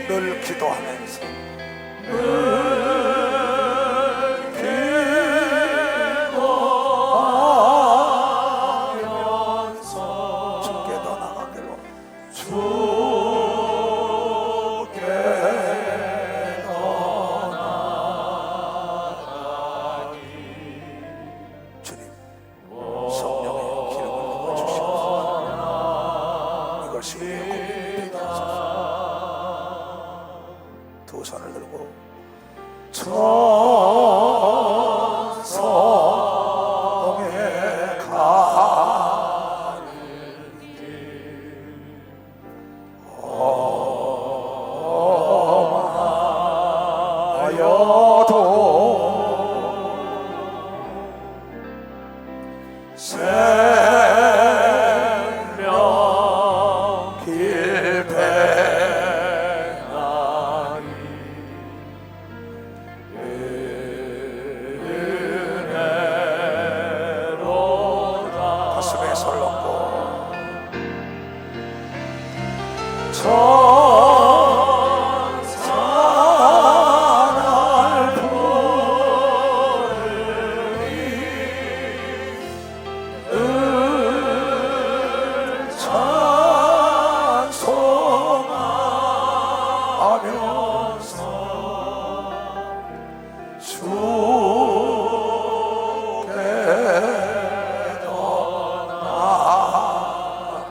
늘 기도하면서 주께 더 나가기로 주님 성령의 기름을 부어주시옵소서. 이것이 우리의 고민이 되게 하소서. 두 손을 들고 천성에 가는 길 험하여도 생명 길 행하니 은혜로다. 가슴에 손을 얹고 천사날 부르니 늘 찬송하면서 주께 더 나아가기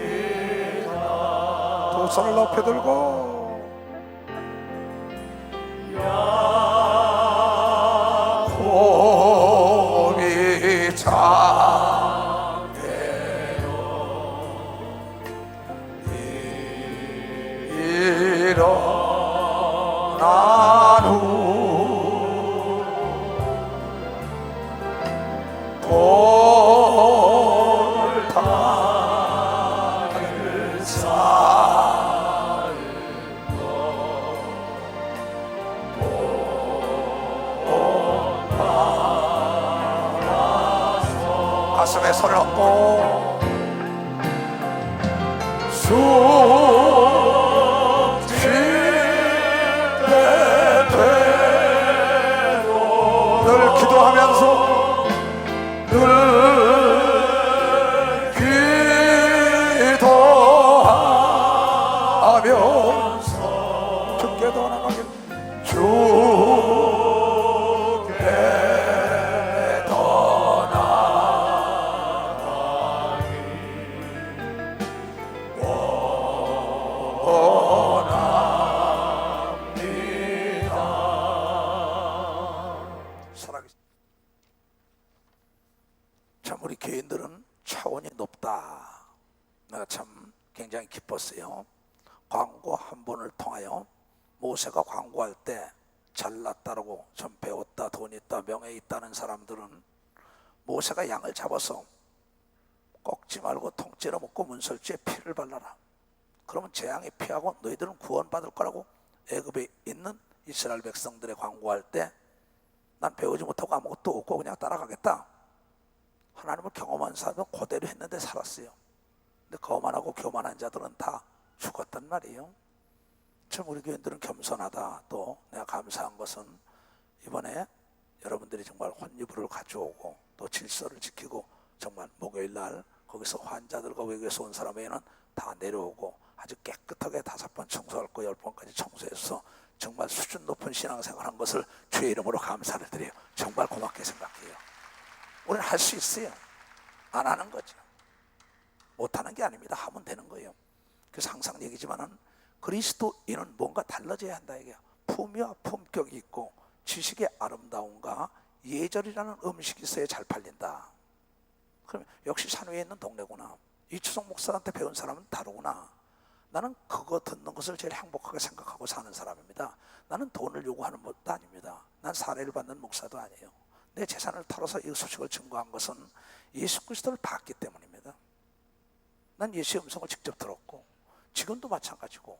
원합니다. 두 손을 높이 들고 야곱이 작게요 일어난 후 돌다를 쌓은 가슴에 손을 얹고 숨쉴 때 되도 늘 기도하면서 늘 기도하면서 주께 더 나가길 주께 더 나아가기 원합니다. 살아계신 참 우리 교인들은 차원이 높다. 내가 참 굉장히 기뻤어요. 광고 한 번을 통하여 모세가 광고할 때 잘났다라고 좀 배웠다, 돈 있다, 명예 있다는 사람들은 모세가 양을 잡아서 꺾지 말고 통째로 먹고 문설주에 피를 발라라. 그러면 재앙이 피하고 너희들은 구원받을 거라고 애굽에 있는 이스라엘 백성들의 광고할 때 난 배우지 못하고 아무것도 없고 그냥 따라가겠다. 하나님을 경험한 사람은 그대로 했는데 살았어요. 근데 거만하고 교만한 자들은 다 죽었단 말이에요. 참 우리 교인들은 겸손하다. 또 내가 감사한 것은 이번에 여러분들이 정말 혼유부를 가져오고 또 질서를 지키고 정말 목요일날 거기서 환자들과 외국에서 온 사람에게는 다 내려오고 아주 깨끗하게 5번 청소할 거 10번까지 청소해서 정말 수준 높은 신앙생활한 것을 주의 이름으로 감사를 드려요. 정말 고맙게 생각해요. 우리는 할 수 있어요. 안 하는 거죠. 못하는 게 아닙니다. 하면 되는 거예요. 그래서 항상 얘기지만은 그리스도인은 뭔가 달라져야 한다 이게요. 품위와 품격이 있고 지식의 아름다움과 예절이라는 음식이 있어야 잘 팔린다. 그럼 역시 산 위에 있는 동네구나. 이추성 목사한테 배운 사람은 다르구나. 나는 그거 듣는 것을 제일 행복하게 생각하고 사는 사람입니다. 나는 돈을 요구하는 것도 아닙니다. 난 사례를 받는 목사도 아니에요. 내 재산을 털어서 이 소식을 증거한 것은 예수 그리스도를 봤기 때문입니다. 난 예수의 음성을 직접 들었고 지금도 마찬가지고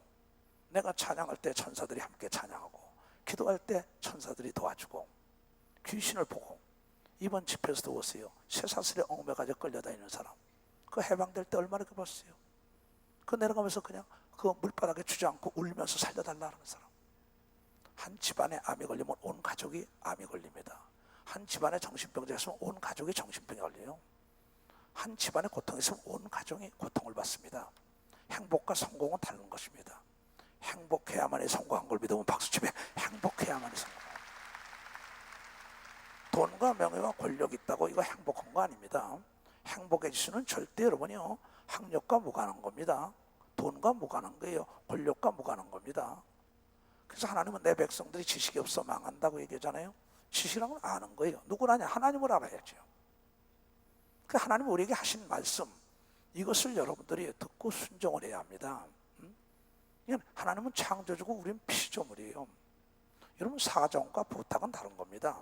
내가 찬양할 때 천사들이 함께 찬양하고, 기도할 때 천사들이 도와주고, 귀신을 보고, 이번 집회에서도 보세요. 쇠사슬에 얽매가지고 끌려다니는 사람, 그 해방될 때 얼마나 기뻤어요. 그 내려가면서 그냥 그 물바닥에 주저앉고 울면서 살려달라는 사람. 한 집안에 암이 걸리면 온 가족이 암이 걸립니다. 한 집안에 정신병자가 있으면 온 가족이 정신병에 걸려요. 한 집안에 고통이 있으면 온 가족이 고통을 받습니다. 행복과 성공은 다른 것입니다. 행복해야만이 성공한 걸 믿으면 박수치며 행복해야만이 성공한. 돈과 명예와 권력이 있다고 이거 행복한 거 아닙니다. 행복해질 수는 절대 여러분이요, 학력과 무관한 겁니다. 돈과 무관한 거예요. 권력과 무관한 겁니다. 그래서 하나님은 내 백성들이 지식이 없어 망한다고 얘기하잖아요. 지식이란 건 아는 거예요. 누구라냐? 하나님을 알아야죠. 그 하나님 우리에게 하신 말씀, 이것을 여러분들이 듣고 순종을 해야 합니다. 하나님은 창조주고 우리는 피조물이에요. 여러분, 사정과 부탁은 다른 겁니다.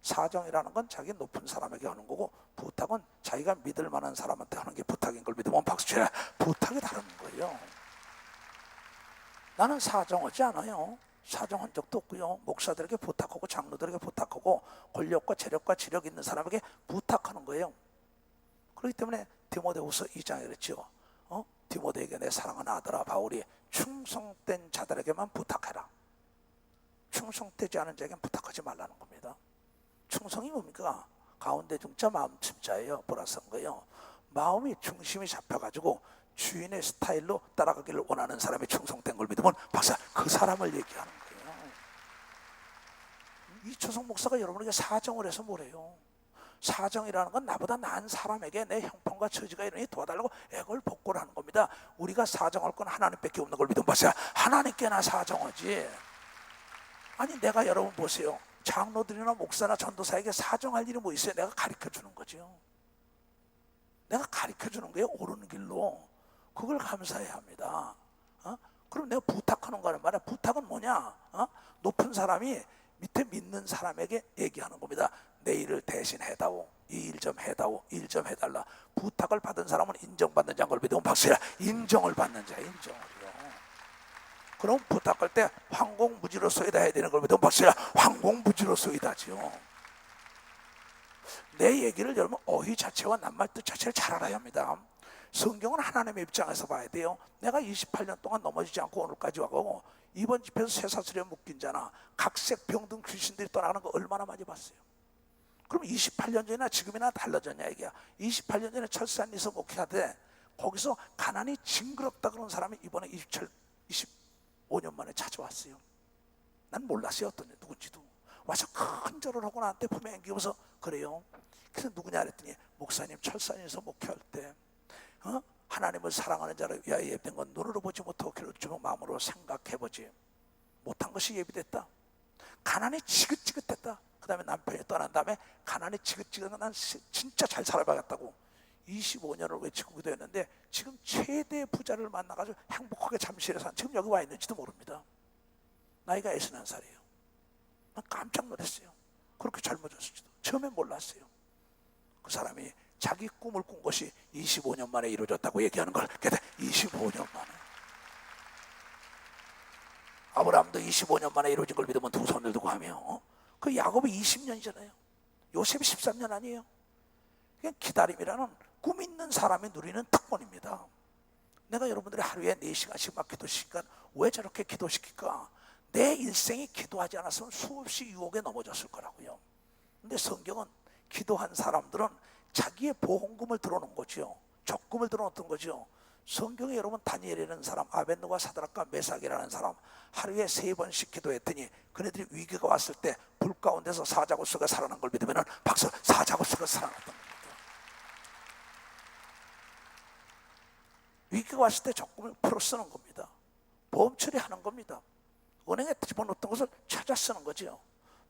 사정이라는 건 자기 높은 사람에게 하는 거고, 부탁은 자기가 믿을 만한 사람한테 하는 게 부탁인 걸 믿으면 박수 쳐라. 부탁이 다른 거예요. 나는 사정하지 않아요. 사정한 적도 없고요. 목사들에게 부탁하고 장로들에게 부탁하고 권력과 재력과 지력 있는 사람에게 부탁하는 거예요. 그렇기 때문에 디모데후서 2장에 그랬죠. 디모데에게 내 사랑하는 아들아 바울이 충성된 자들에게만 부탁해라. 충성되지 않은 자에게는 부탁하지 말라는 겁니다. 충성이 뭡니까? 가운데 중자 마음 침자예요. 보라서 거예요. 마음이 중심이 잡혀가지고 주인의 스타일로 따라가기를 원하는 사람이 충성된 걸 믿으면 박사, 그 사람을 얘기하는 거예요. 이초성 목사가 여러분에게 사정을 해서 뭐래요? 사정이라는 건 나보다 나은 사람에게 내 형편과 처지가 이러니 도와달라고 애걸 복고를 하는 겁니다. 우리가 사정할 건 하나님밖에 없는 걸 믿으면 박사, 하나님께나 사정하지. 아니, 내가 여러분 보세요. 장로들이나 목사나 전도사에게 사정할 일이 뭐 있어요? 내가 가르쳐 주는 거죠. 내가 가르쳐 주는 거예요. 옳은 길로. 그걸 감사해야 합니다. 그럼 내가 부탁하는 거란 말이야. 부탁은 뭐냐? 높은 사람이 밑에 믿는 사람에게 얘기하는 겁니다. 내 일을 대신 해다오. 이 일 좀 해다오. 이 일 좀 해달라. 부탁을 받은 사람은 인정받는 자인 걸 믿으면 박수야. 인정을 받는 자야. 인정을요. 그럼 부탁할 때 황공무지로 쏘이다 해야 되는 걸 믿으면 박수야. 황공무지로 쏘이다지요. 내 얘기를 여러분 어휘 자체와 낱말 뜻 자체를 잘 알아야 합니다. 성경은 하나님의 입장에서 봐야 돼요. 내가 28년 동안 넘어지지 않고 오늘까지 와고 이번 집회에서 쇠사슬에 묶인 자나 각색 병든 귀신들이 떠나가는 거 얼마나 많이 봤어요. 그럼 28년 전이나 지금이나 달라졌냐 이게야. 28년 전에 철산리서 목회하되 거기서 가난이 징그럽다 그런 사람이 이번에 25년 만에 찾아왔어요. 난 몰랐어요. 어떤 누군지도. 와서 큰 절을 하고 나한테 품에 안기면서 그래요. 그래서 누구냐 그랬더니 목사님 철산에서 목회할 때 하나님을 사랑하는 자를 위하여 예비된 건 눈으로 보지 못하고 주로 마음으로 생각해보지 못한 것이 예비됐다. 가난이 지긋지긋했다. 그 다음에 남편이 떠난 다음에 가난이 지긋지긋한 난 진짜 잘 살아봐야겠다고 25년을 외치고 기도했는데 지금 최대 부자를 만나가지고 행복하게 잠실에 산, 지금 여기 와 있는지도 모릅니다. 나이가 61살이에요. 난 깜짝 놀랐어요. 그렇게 젊어졌을지도 처음엔 몰랐어요. 그 사람이 자기 꿈을 꾼 것이 25년 만에 이루어졌다고 얘기하는 걸. 그때 25년 만에. 아브라함도 25년 만에 이루어진 걸 믿으면 두 손을 두고 하며 그 야곱이 20년이잖아요. 요셉이 13년 아니에요. 그냥 기다림이라는 꿈 있는 사람이 누리는 특권입니다. 내가 여러분들이 하루에 4시간씩 막 기도시키니까 왜 저렇게 기도시킬까? 내 일생이 기도하지 않았으면 수없이 유혹에 넘어졌을 거라고요. 근데 성경은 기도한 사람들은 자기의 보험금을 들어놓은 거죠. 적금을 들어놓던 거죠. 성경에 여러분 다니엘이라는 사람, 아벤누가 사드락과 메삭이라는 사람 하루에 3번씩 기도했더니 그네들이 위기가 왔을 때 불 가운데서 사자굴 속에 살아난 걸 믿으면 박수, 사자굴 속에 살아났던 겁니다. 위기가 왔을 때 적금을 풀어 쓰는 겁니다. 보험 처리하는 겁니다. 은행에 집어넣었던 것을 찾아 쓰는 거죠.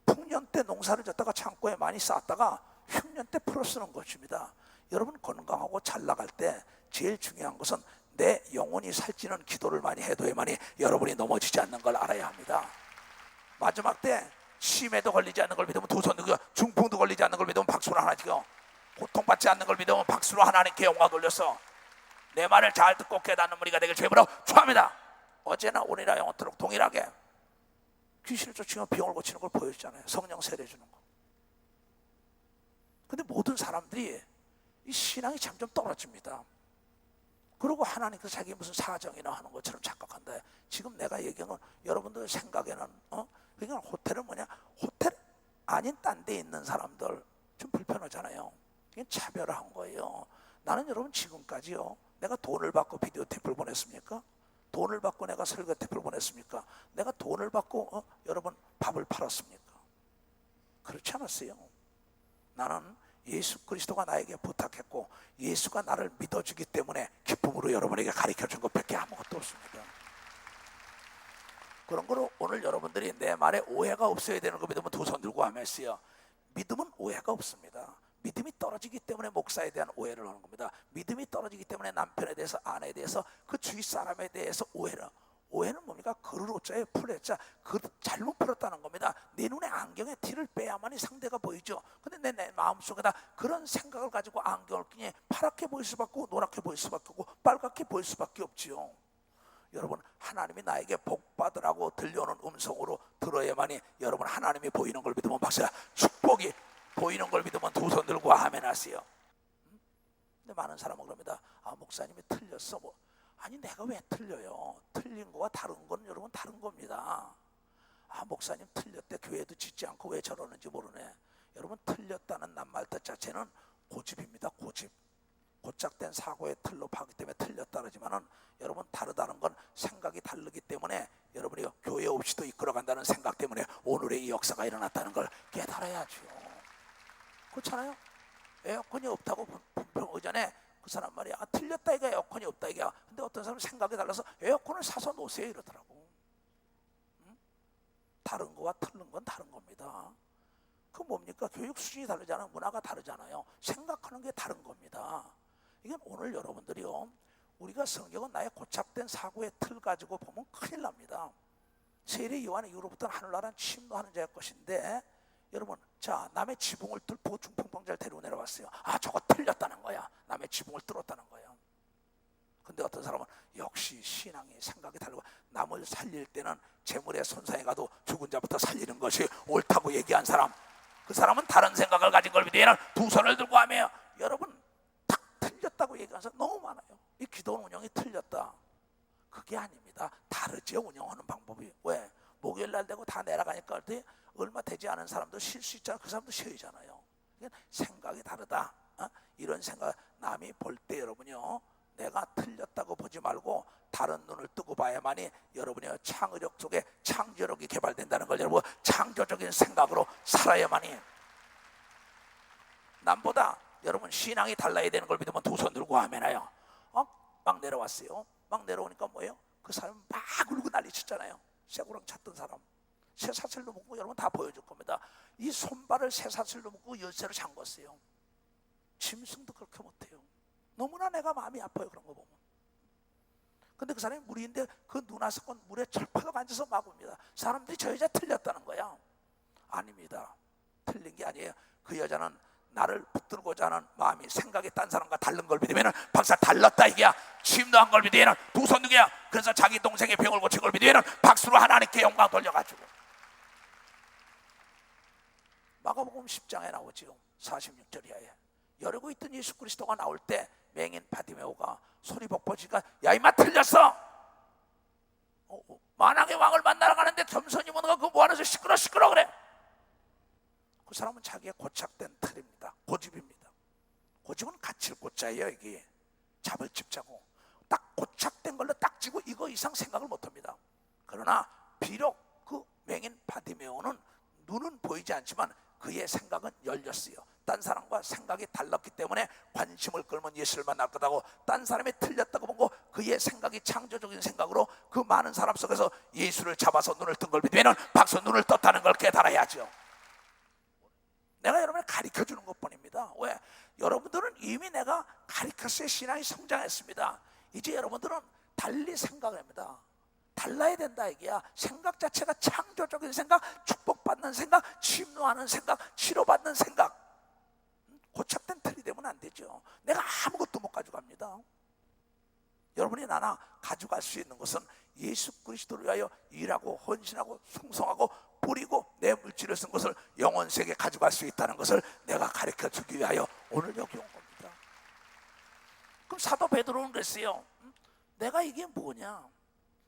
풍년 때 농사를 졌다가 창고에 많이 쌓았다가 흉년 때 풀어 쓰는 것입니다. 여러분 건강하고 잘 나갈 때 제일 중요한 것은 내 영혼이 살찌는 기도를 많이 해도야만이 여러분이 넘어지지 않는 걸 알아야 합니다. 마지막 때 치매도 걸리지 않는 걸 믿으면 두 손 들고, 중풍도 걸리지 않는 걸 믿으면 박수로 하나 지고, 고통받지 않는 걸 믿으면 박수로 하나님께 영광 돌려서 내 말을 잘 듣고 깨닫는 무리가 되길 주님으로 축원합니다. 어제나 오늘이나 영원토록 동일하게 귀신을 쫓으며 병을 고치는 걸 보여주잖아요. 성령 세례 주는 거. 근데 모든 사람들이 이 신앙이 점점 떨어집니다. 그리고 하나님께서 자기 무슨 사정이나 하는 것처럼 착각한다. 지금 내가 얘기한 건 여러분들 생각에는 그러니까 호텔은 뭐냐? 호텔 아닌 딴 데 있는 사람들 좀 불편하잖아요. 이게 차별화한 거예요. 나는 여러분 지금까지요, 내가 돈을 받고 비디오 테이프를 보냈습니까? 돈을 받고 내가 설교 테이프를 보냈습니까? 내가 돈을 받고 여러분 밥을 팔았습니까? 그렇지 않았어요. 나는 예수 그리스도가 나에게 부탁했고 예수가 나를 믿어주기 때문에 기쁨으로 여러분에게 가르쳐준 것밖에 아무것도 없습니다. 그런 거로 오늘 여러분들이 내 말에 오해가 없어야 되는 거 믿으면 두 손 들고 하면서요, 믿음은 오해가 없습니다. 믿음이 떨어지기 때문에 목사에 대한 오해를 하는 겁니다. 믿음이 떨어지기 때문에 남편에 대해서, 아내에 대해서, 그 주위 사람에 대해서 오해는 뭡니까? 그릇 오자에 풀했자, 그릇 잘못 풀었다는 겁니다. 내 눈에 안경에 티를 빼야만이 상대가 보이죠. 근데 내 마음속에다 그런 생각을 가지고 안경을 끼니 파랗게 보일 수밖에 없고 노랗게 보일 수밖에 없고 빨갛게 보일 수밖에 없지요. 여러분, 하나님이 나에게 복 받으라고 들려오는 음성으로 들어야만이 여러분 하나님이 보이는 걸 믿으면 박수야. 축복이 보이는 걸 믿으면 두 손 들고 아멘 하세요. 근데 많은 사람은 그럽니다. 목사님이 틀렸어. 아니, 내가 왜 틀려요? 틀린 거와 다른 건 여러분 다른 겁니다. 목사님 틀렸대. 교회도 짓지 않고 왜 저러는지 모르네. 여러분, 틀렸다는 낱말뜻 자체는 고집입니다. 고집. 고착된 사고의 틀로 파기 때문에 틀렸다 그러지만은 여러분, 다르다는 건 생각이 다르기 때문에 여러분이 교회 없이도 이끌어간다는 생각 때문에 오늘의 이 역사가 일어났다는 걸 깨달아야죠. 그렇잖아요. 에어컨이 없다고 분평 의전에 그 사람 말이야, 틀렸다 이게 에어컨이 없다 이게. 근데 어떤 사람은 생각이 달라서 에어컨을 사서 놓으세요 이러더라고. 다른 거와 틀린 건 다른 겁니다. 그 뭡니까? 교육 수준이 다르잖아요. 문화가 다르잖아요. 생각하는 게 다른 겁니다. 이건 오늘 여러분들이요, 우리가 성경은 나의 고착된 사고의 틀 가지고 보면 큰일 납니다. 세례 요한 이후로부터는 하늘나라는 침노하는 자의 것인데, 여러분, 자, 남의 지붕을 뚫고 중풍병자를 데리고 내려왔어요. 저거 틀렸다는 거야. 남의 지붕을 뚫었다는 거야. 근데 어떤 사람은 역시 신앙이 생각이 다르고, 남을 살릴 때는 재물에 손상해 가도 죽은 자부터 살리는 것이 옳다고 얘기한 사람, 그 사람은 다른 생각을 가진 걸 믿으면 두 손을 들고 하며, 여러분, 딱 틀렸다고 얘기하는 사람 너무 많아요. 이 기도 운영이 틀렸다. 그게 아닙니다. 다르죠, 운영하는 방법이. 왜? 목요일 날 되고 다 내려가니까 얼마 되지 않은 사람도 쉴 수 있잖아. 그 사람도 쉬어야잖아요. 생각이 다르다. 이런 생각, 남이 볼 때 여러분이요, 내가 틀렸다고 보지 말고 다른 눈을 뜨고 봐야만이 여러분이 창의력 속에 창조력이 개발된다는 걸 여러분 창조적인 생각으로 살아야만이. 남보다 여러분 신앙이 달라야 되는 걸 믿으면 두 손 들고 아멘하여. 막 내려왔어요. 막 내려오니까 뭐예요? 그 사람 막 울고 난리 쳤잖아요. 쇠고랑 찾던 사람. 쇠사슬로 묶고 여러분 다 보여줄 겁니다. 이 손발을 쇠사슬로 묶고 열쇠로 잠궜어요. 짐승도 그렇게 못해요. 너무나 내가 마음이 아파요, 그런 거 보면. 근데 그 사람이 무리인데 그 누나석은 물에 철파덕 앉아서 막 웁니다. 사람들이 저 여자 틀렸다는 거야. 아닙니다. 틀린 게 아니에요. 그 여자는 나를 붙들고자 하는 마음이 생각이 딴 사람과 다른 걸 믿으면 박사 달랐다 이게야. 침노한 걸 믿으면 두 손 두개야. 그래서 자기 동생의 병을 고친 걸 믿으면 박수로 하나님께 영광 돌려가지고. 마가복음 10장에 나오지요. 46절 이하에. 여리고 있던 예수 그리스도가 나올 때 맹인 바디메오가 소리 벅벅이니까 야 이마 틀렸어. 만왕의 왕을 만나러 가는데 겸손히 보는 거 그거 뭐하면서 시끄러 그래. 그 사람은 자기의 고착된 틀입니다. 고집입니다. 고집은 갇힐 고자예요. 이게 잡을 집자고 딱 고착된 걸로 딱 쥐고 이거 이상 생각을 못합니다. 그러나 비록 그 맹인 바디메오는 눈은 보이지 않지만 그의 생각은 열렸어요. 딴 사람과 생각이 달랐기 때문에 관심을 끌면 예수를 만날 거다고, 딴 사람이 틀렸다고 보고 그의 생각이 창조적인 생각으로 그 많은 사람 속에서 예수를 잡아서 눈을 뜬 걸 믿으면 박수 눈을 떴다는 걸 깨달아야죠. 내가 여러분을 가르쳐주는 것뿐입니다. 왜? 여러분들은 이미 내가 가르쳤어요. 신앙이 성장했습니다. 이제 여러분들은 달리 생각을 합니다. 달라야 된다 이게야. 생각 자체가 창조적인 생각, 축복받는 생각, 침노하는 생각, 치료받는 생각. 고착된 틀이 되면 안 되죠. 내가 아무것도 못 가져갑니다. 여러분이 나나 가져갈 수 있는 것은 예수 그리스도를 위하여 일하고 헌신하고 충성하고 뿌리고 내 물질을 쓴 것을 영혼세계에 가져갈 수 있다는 것을 내가 가르쳐 주기 위하여 오늘 여기 온 겁니다. 그럼 사도 베드로는 그랬어요. 내가 이게 뭐냐?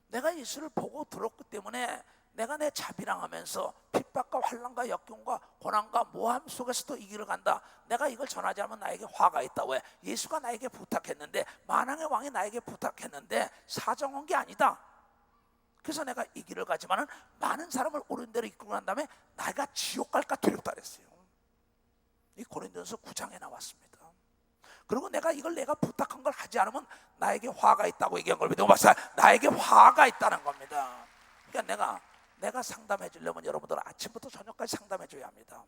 내가 예수를 보고 들었기 때문에 내가 내 자비랑하면서 핍박과 환난과 역경과 고난과 모함 속에서도 이 길을 간다. 내가 이걸 전하지 않으면 나에게 화가 있다. 왜? 예수가 나에게 부탁했는데, 만왕의 왕이 나에게 부탁했는데 사정한 게 아니다. 그래서 내가 이 길을 가지만은 많은 사람을 옳은 대로 이끌고 난 다음에 내가 지옥 갈까 두렵다 그랬어요. 이 고린도전서 9장에 나왔습니다. 그리고 내가 부탁한 걸 하지 않으면 나에게 화가 있다고 얘기한 걸 믿고 봤어요. 나에게 화가 있다는 겁니다. 그러니까 내가 상담해 주려면 여러분들은 아침부터 저녁까지 상담해 줘야 합니다.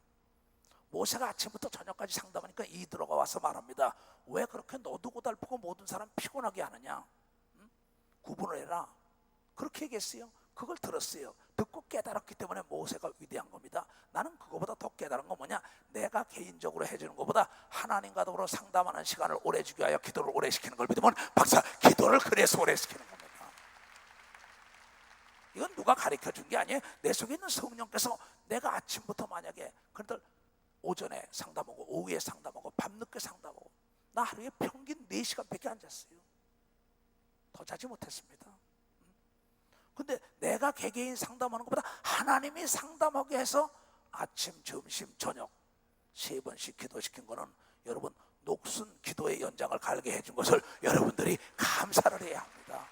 모세가 아침부터 저녁까지 상담하니까 이드로가 와서 말합니다. 왜 그렇게 너도 고달프고 모든 사람 피곤하게 하느냐? 구분을 해라. 그렇게 얘기했어요. 그걸 들었어요. 듣고 깨달았기 때문에 모세가 위대한 겁니다. 나는 그거보다 더 깨달은 건 뭐냐? 내가 개인적으로 해주는 것보다 하나님과 더불어 상담하는 시간을 오래 주기 위하여 기도를 오래 시키는 걸 믿으면 박사, 기도를 그래서 오래 시키는 겁니다. 이건 누가 가르쳐 준 게 아니에요. 내 속에 있는 성령께서 내가 아침부터 만약에 그런데 오전에 상담하고 오후에 상담하고 밤늦게 상담하고 나 하루에 평균 4시간밖에 안 잤어요. 더 자지 못했습니다. 근데 내가 개개인 상담하는 것보다 하나님이 상담하게 해서 아침, 점심, 저녁 3번씩 기도시킨 거는 여러분 녹슨 기도의 연장을 갈게 해준 것을 여러분들이 감사를 해야 합니다.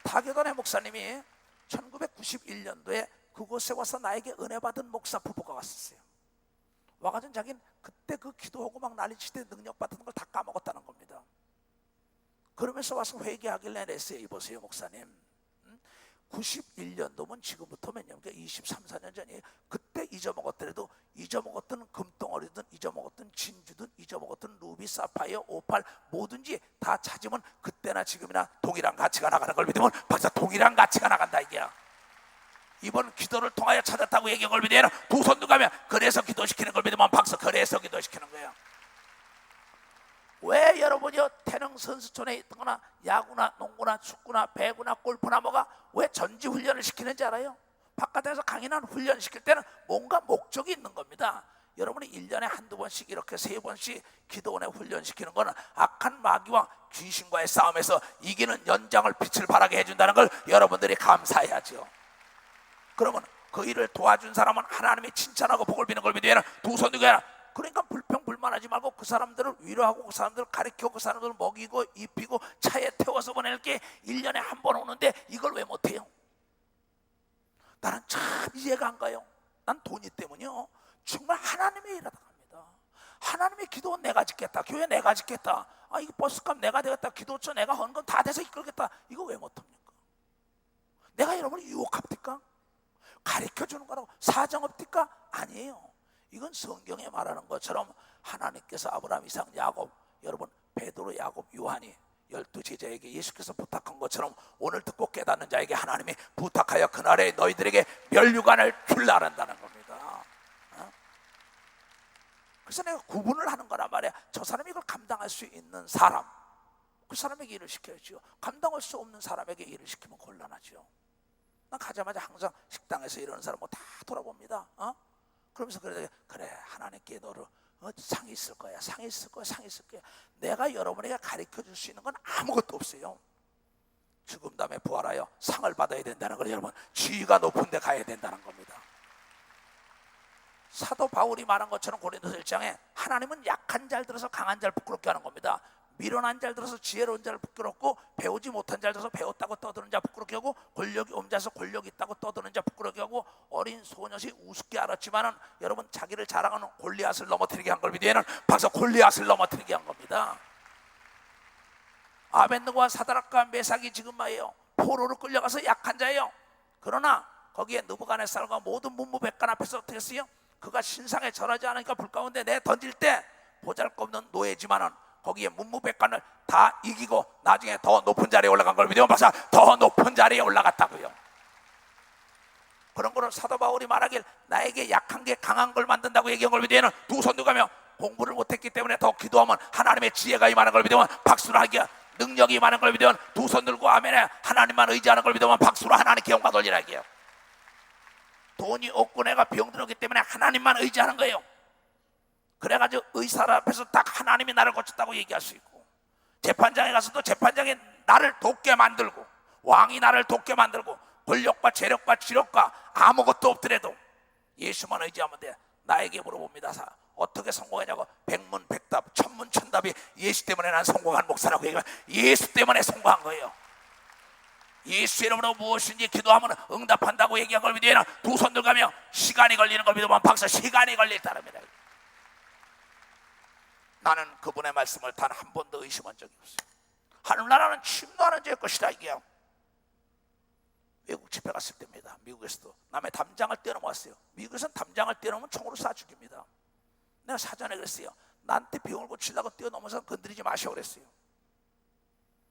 다교단의 목사님이 1991년도에 그곳에 와서 나에게 은혜 받은 목사 부부가 왔었어요. 와가지고 자기는 그때 그 기도하고 막 난리칠 때 능력 받은 걸 다 까먹었다는 겁니다. 그러면서 와서 회개하길래 냈어요. 이보세요 목사님, 91년도면 지금부터 몇 년, 그러니까 23, 4년 전이에요. 그때 잊어먹었더라도 잊어먹었던 금덩어리든 잊어먹었던 진주든 잊어먹었던 루비, 사파이어, 오팔 뭐든지 다 찾으면 그때나 지금이나 동일한 가치가 나가는 걸 믿으면 박사 동일한 가치가 나간다 이게야. 이번 기도를 통하여 찾았다고 얘기한 걸 믿으면 두 손 누가면 그래서 기도시키는 걸 믿으면 박사 그래서 기도시키는 거예요. 왜 여러분이 태릉 선수촌에 있거나 야구나 농구나 축구나 배구나 골프나 뭐가 왜 전지 훈련을 시키는지 알아요? 바깥에서 강인한 훈련 시킬 때는 뭔가 목적이 있는 겁니다. 여러분이 1년에 한두 번씩 이렇게 3번씩 기도원에 훈련시키는 거는 악한 마귀와 귀신과의 싸움에서 이기는 연장을 빛을 발하게 해준다는 걸 여러분들이 감사해야죠. 그러면 그 일을 도와준 사람은 하나님이 칭찬하고 복을 비는 걸 믿으면 두 손 들고 해라. 그러니까 불평불만하지 말고 그 사람들을 위로하고 그 사람들을 가르치고 그 사람들을 먹이고 입히고 차에 태워서 보낼 게 1년에 한 번 오는데 이걸 왜 못해요? 나는 참 이해가 안 가요. 난 돈이 때문이요 정말 하나님의 일하다 갑니다. 하나님의 기도는 내가 짓겠다, 교회 내가 짓겠다, 이거 버스값 내가 되겠다, 기도처 내가 하는 건 다 돼서 이끌겠다, 이거 왜 못합니까? 내가 여러분을 유혹합니까? 가르쳐주는 거라고 사정없니까? 아니에요. 이건 성경에 말하는 것처럼 하나님께서 아브라함, 이삭, 야곱, 여러분 베드로, 야곱, 요한이 12제자에게 예수께서 부탁한 것처럼 오늘 듣고 깨닫는 자에게 하나님이 부탁하여 그날에 너희들에게 면류관을 줄라 한다는 겁니다. 그래서 내가 구분을 하는 거란 말이야. 저 사람이 이걸 감당할 수 있는 사람, 그 사람에게 일을 시켜야죠. 감당할 수 없는 사람에게 일을 시키면 곤란하죠. 난 가자마자 항상 식당에서 이러는 사람 뭐 다 돌아봅니다. 그러면서 그래 하나님께 너를 상이 있을 거야, 상이 있을 거야, 상이 있을 거야. 내가 여러분에게 가르쳐 줄 수 있는 건 아무것도 없어요. 죽음 다음에 부활하여 상을 받아야 된다는 걸 여러분 지위가 높은 데 가야 된다는 겁니다. 사도 바울이 말한 것처럼 고린도서 1장에 하나님은 약한 자를 들어서 강한 자를 부끄럽게 하는 겁니다. 미련한 자를 들어서 지혜로운 자를 부끄럽고 배우지 못한 자를 들어서 배웠다고 떠드는 자 부끄럽게 하고 권력이 없는 자에서 권력이 있다고 떠드는 자 부끄럽게 하고 어린 소녀시 우습게 알았지만은 여러분 자기를 자랑하는 골리앗을 넘어뜨리게 한 걸 믿으면 박사 골리앗을 넘어뜨리게 한 겁니다. 아벤느고와 사드락과 메삭이 지금 말이에요 포로로 끌려가서 약한 자예요. 그러나 거기에 느부갓네살과 모든 문무백관 앞에서 어떻게 했어요? 그가 신상에 절하지 않으니까 불 가운데 내 던질 때 보잘것없는 노예지만은 거기에 문무백관을 다 이기고 나중에 더 높은 자리에 올라간 걸 믿으면 박사 더 높은 자리에 올라갔다고요. 그런 거를 사도 바울이 말하길 나에게 약한 게 강한 걸 만든다고 얘기한 걸 믿으면 두 손 누가며 공부를 못했기 때문에 더 기도하면 하나님의 지혜가 임하는 걸 믿으면 박수를 하기야. 능력이 많은 걸 믿으면 두 손 들고 아멘에 하나님만 의지하는 걸 믿으면 박수로 하나님께 영광 돌리라 이게요. 돈이 없고 내가 병들었기 때문에 하나님만 의지하는 거예요. 그래가지고 의사 앞에서 딱 하나님이 나를 고쳤다고 얘기할 수 있고, 재판장에 가서도 재판장이 나를 돕게 만들고, 왕이 나를 돕게 만들고, 권력과 재력과 지력과 아무것도 없더라도 예수만 의지하면 돼. 나에게 물어봅니다. 어떻게 성공했냐고. 백문백답 천문천답이 예수 때문에 난 성공한 목사라고 얘기하면 예수 때문에 성공한 거예요. 예수 이름으로 무엇인지 기도하면 응답한다고 얘기한 걸 믿으면 두 손 들가며 시간이 걸리는 걸 믿으면 박사 시간이 걸릴 따릅니다. 나는 그분의 말씀을 단 한 번도 의심한 적이 없어요. 하늘나라는 침노하는 자의 것이다 이게요. 외국 집회 갔을 때입니다. 미국에서도 남의 담장을 떼어놓았어요. 미국에서는 담장을 떼어놓으면 총으로 쏴 죽입니다. 내가 사전에 그랬어요. 나한테 병을 고치려고 뛰어넘어서 건드리지 마시오 그랬어요.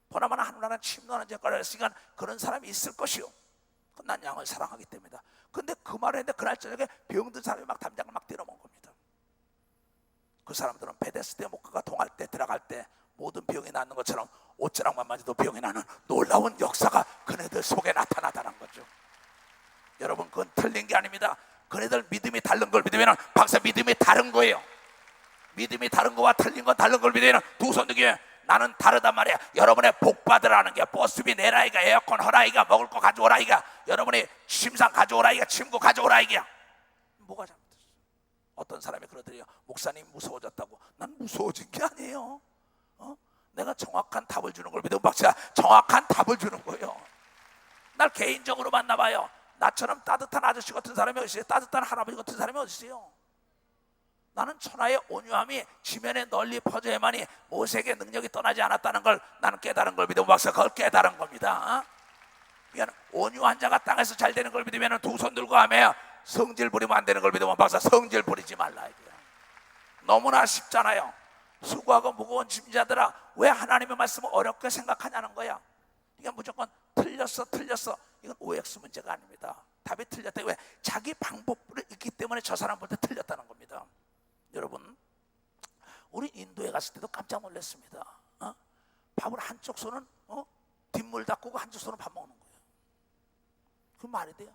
보나마나 하늘나라는 침노하는 자의 것이라 했으니까 그런 사람이 있을 것이요. 난 양을 사랑하기 때문이다. 근데 그 말을 했는데 그날 저녁에 병든 사람이 막 담장을 막 떼어놓은 겁니다. 그 사람들은 베데스다 목가가 동할 때 들어갈 때 모든 병이 낫는 것처럼 옷자락만 만져도 병이 나는 놀라운 역사가 그네들 속에 나타나다는 거죠. 여러분 그건 틀린 게 아닙니다. 그네들 믿음이 다른 걸 믿으면 박사 믿음이 다른 거예요. 믿음이 다른 거와 틀린 건 다른 걸 믿으면 두 손 들기에 나는 다르단 말이야. 여러분의 복 받으라는 게 버스비 내라 이가, 에어컨 허라 이가, 먹을 거 가져오라 이가, 여러분이 침상 가져오라 이가, 침구 가져오라 이가. 뭐가 잘못됐어? 어떤 사람이 그러더래요. 목사님 무서워졌다고. 난 무서워진 게 아니에요. 내가 정확한 답을 주는 걸 믿으면 박사 정확한 답을 주는 거예요. 날 개인적으로 만나봐요. 나처럼 따뜻한 아저씨 같은 사람이 어디 있어요? 따뜻한 할아버지 같은 사람이 어디 있어요? 나는 천하의 온유함이 지면에 널리 퍼져야만이 모세에게 능력이 떠나지 않았다는 걸 나는 깨달은 걸 믿으면 박사 그걸 깨달은 겁니다. 그러니까 온유한 자가 땅에서 잘 되는 걸 믿으면 두 손 들고 하며 성질 부리면 안 되는 걸 믿으면 박사 성질 부리지 말라 이거야. 너무나 쉽잖아요. 수고하고 무거운 짐자들아 왜 하나님의 말씀을 어렵게 생각하냐는 거야. 이게 무조건 틀렸어 이건 OX 문제가 아닙니다. 답이 틀렸다. 왜? 자기 방법을 있기 때문에 저 사람 볼 때 틀렸다는 겁니다. 여러분 우리 인도에 갔을 때도 깜짝 놀랐습니다. 밥을 한쪽 손은 뒷물 닦고 한쪽 손은 밥 먹는 거예요. 그 말이 돼요?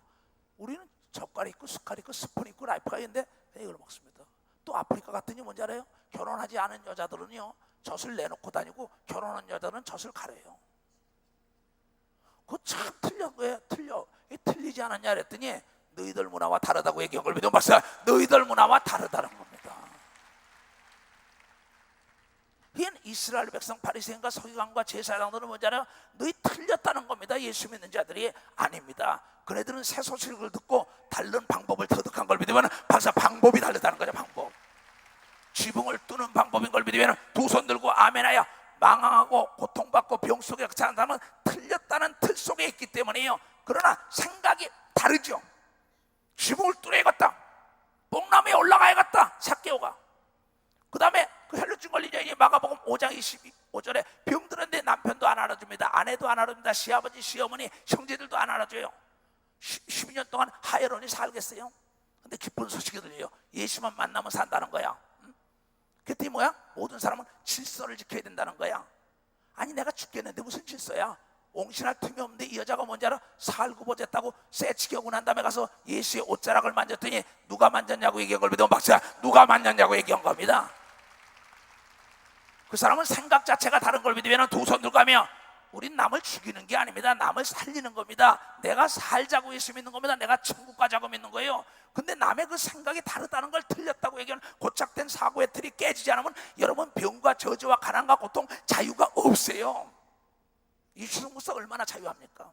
우리는 젓갈 있고 숟갈 있고 스푼 있고 라이프가 있는데 이걸 먹습니다. 또 아프리카 같은 게 뭔지 알아요? 결혼하지 않은 여자들은요 젖을 내놓고 다니고 결혼한 여자들은 젖을 가려요. 그거 참 틀린 거예요. 틀리지 않았냐 그랬더니 너희들 문화와 다르다고 얘기한 걸 믿으면 박사 너희들 문화와 다르다는 겁니다. 이건 이스라엘 백성 바리새인과 서기관과 제사장들은 뭔지 알아요? 너희 틀렸다는 겁니다. 예수 믿는 자들이 아닙니다. 그네들은 새 소식을 듣고 다른 방법을 터득한 걸 믿으면 박사 방법이 다르다는 거죠. 방법. 지붕을 뚫는 방법인 걸 믿으면 두 손 들고 아멘하여 망하고 고통받고 병 속에 사는 사람은 틀렸다는 틀 속에 있기 때문이에요. 그러나 생각이 다르죠. 지붕을 뚫어야겠다. 뽕나무에 올라가야겠다. 삭개오가. 그 다음에 그 혈루증 걸린 여인이 마가복음 5장 25절에 병들었는데 남편도 안 알아줍니다. 아내도 안 알아줍니다. 시아버지 시어머니 형제들도 안 알아줘요. 12년 동안 하혈원이 살겠어요. 근데 기쁜 소식이 들려요. 예수만 만나면 산다는 거야. 그랬더니 뭐야? 모든 사람은 질서를 지켜야 된다는 거야. 아니 내가 죽겠는데 무슨 질서야? 옹신할 틈이 없는데 이 여자가 뭔지 알아? 살구보졌다고 쎄치게 오고 난 다음에 가서 예수의 옷자락을 만졌더니 누가 만졌냐고 얘기한 걸 믿으면 박사 누가 만졌냐고 얘기한 겁니다. 그 사람은 생각 자체가 다른 걸 믿으면 두 손 들고 가며 우린 남을 죽이는 게 아닙니다. 남을 살리는 겁니다. 내가 살자고 예수 믿는 겁니다. 내가 천국 가자고 믿는 거예요. 근데 남의 그 생각이 다르다는 걸 틀렸다고 얘기하는 고착된 사고의 틀이 깨지지 않으면 여러분 병과 저주와 가난과 고통 자유가 없어요. 이수종 목사 얼마나 자유합니까?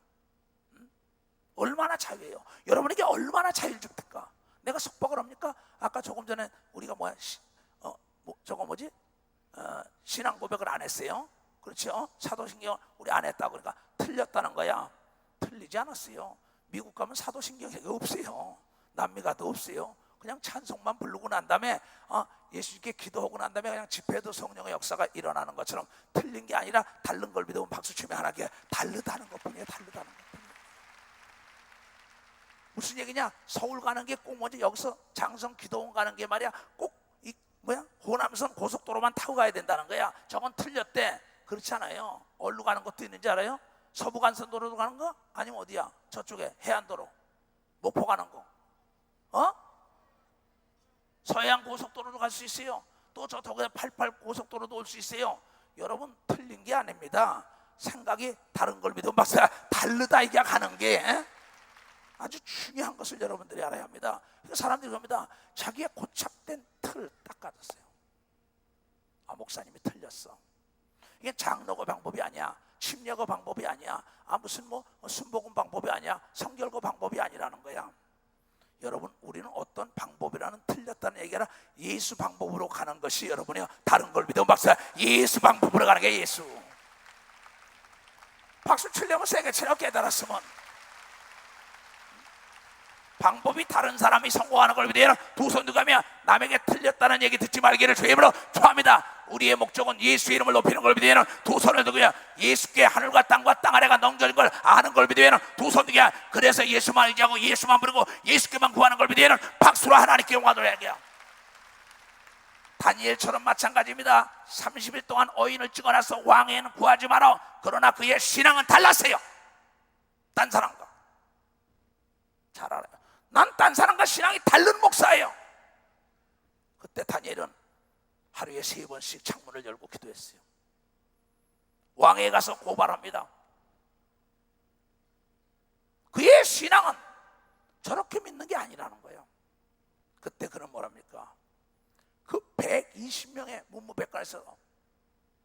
얼마나 자유해요? 여러분에게 얼마나 자유를 줍니까? 내가 속박을 합니까? 아까 조금 전에 우리가 신앙 고백을 안 했어요. 그렇죠? 사도신경 우리 안 했다고 그러니까 틀렸다는 거야. 틀리지 않았어요. 미국 가면 사도신경이 없어요. 남미 가도 없어요. 그냥 찬송만 부르고 난 다음에 예수님께 기도하고 난 다음에 그냥 집회도 성령의 역사가 일어나는 것처럼 틀린 게 아니라 다른 걸 믿으면 박수 치면 하나게 다르다는 것뿐이에요. 다르다는 것뿐이에요. 무슨 얘기냐? 서울 가는 게 꼭 먼저 여기서 장성 기도원 가는 게 말이야 꼭 호남선 고속도로만 타고 가야 된다는 거야. 저건 틀렸대. 그렇지 않아요. 어디로 가는 것도 있는지 알아요? 서부간선도로로 가는 거? 아니면 어디야? 저쪽에 해안도로 목포 가는 거. 서해안 고속도로로 갈 수 있어요. 또 저쪽에 88 고속도로도 올 수 있어요. 여러분, 틀린 게 아닙니다. 생각이 다른 걸 믿으면 박사 다르다 이게 가는 게 아주 중요한 것을 여러분들이 알아야 합니다. 사람들이 그럽니다. 자기의 고착된 틀을 닦아줬어요. 목사님이 틀렸어. 이게 장로고 방법이 아니야. 침례고 방법이 아니야. 무슨 순복음 방법이 아니야. 성결고 방법이 아니라는 거야. 여러분, 우리는 어떤 방법이라는 틀렸다는 얘기가 아니라 예수 방법으로 가는 것이 여러분이 다른 걸 믿으면 박사 예수 방법으로 가는 게 예수. 박수 치려면 세게 치라고 깨달았으면 방법이 다른 사람이 성공하는 걸 믿으면 두 손 들고하며 남에게 틀렸다는 얘기 듣지 말기를 주의 이름으로 축원합니다. 우리의 목적은 예수의 이름을 높이는 걸 믿으면 두 손을 들고요 예수께 하늘과 땅과 땅 아래가 넘겨진 걸 아는 걸 믿으면 두 손 들고요 그래서 예수만 의지하고 예수만 부르고 예수께만 구하는 걸 믿으면 박수로 하나님께 영광 돌려야. 다니엘처럼 마찬가지입니다. 30일 동안 어인을 찍어놔서 왕에는 구하지 마라. 그러나 그의 신앙은 달랐어요. 딴 사람과 잘 알아요. 난 딴 사람과 신앙이 다른 목사예요. 그때 다니엘은 하루에 3번씩 창문을 열고 기도했어요. 왕에게 가서 고발합니다. 그의 신앙은 저렇게 믿는 게 아니라는 거예요. 그때 그는 뭐랍니까? 그 120명의 문무백관에서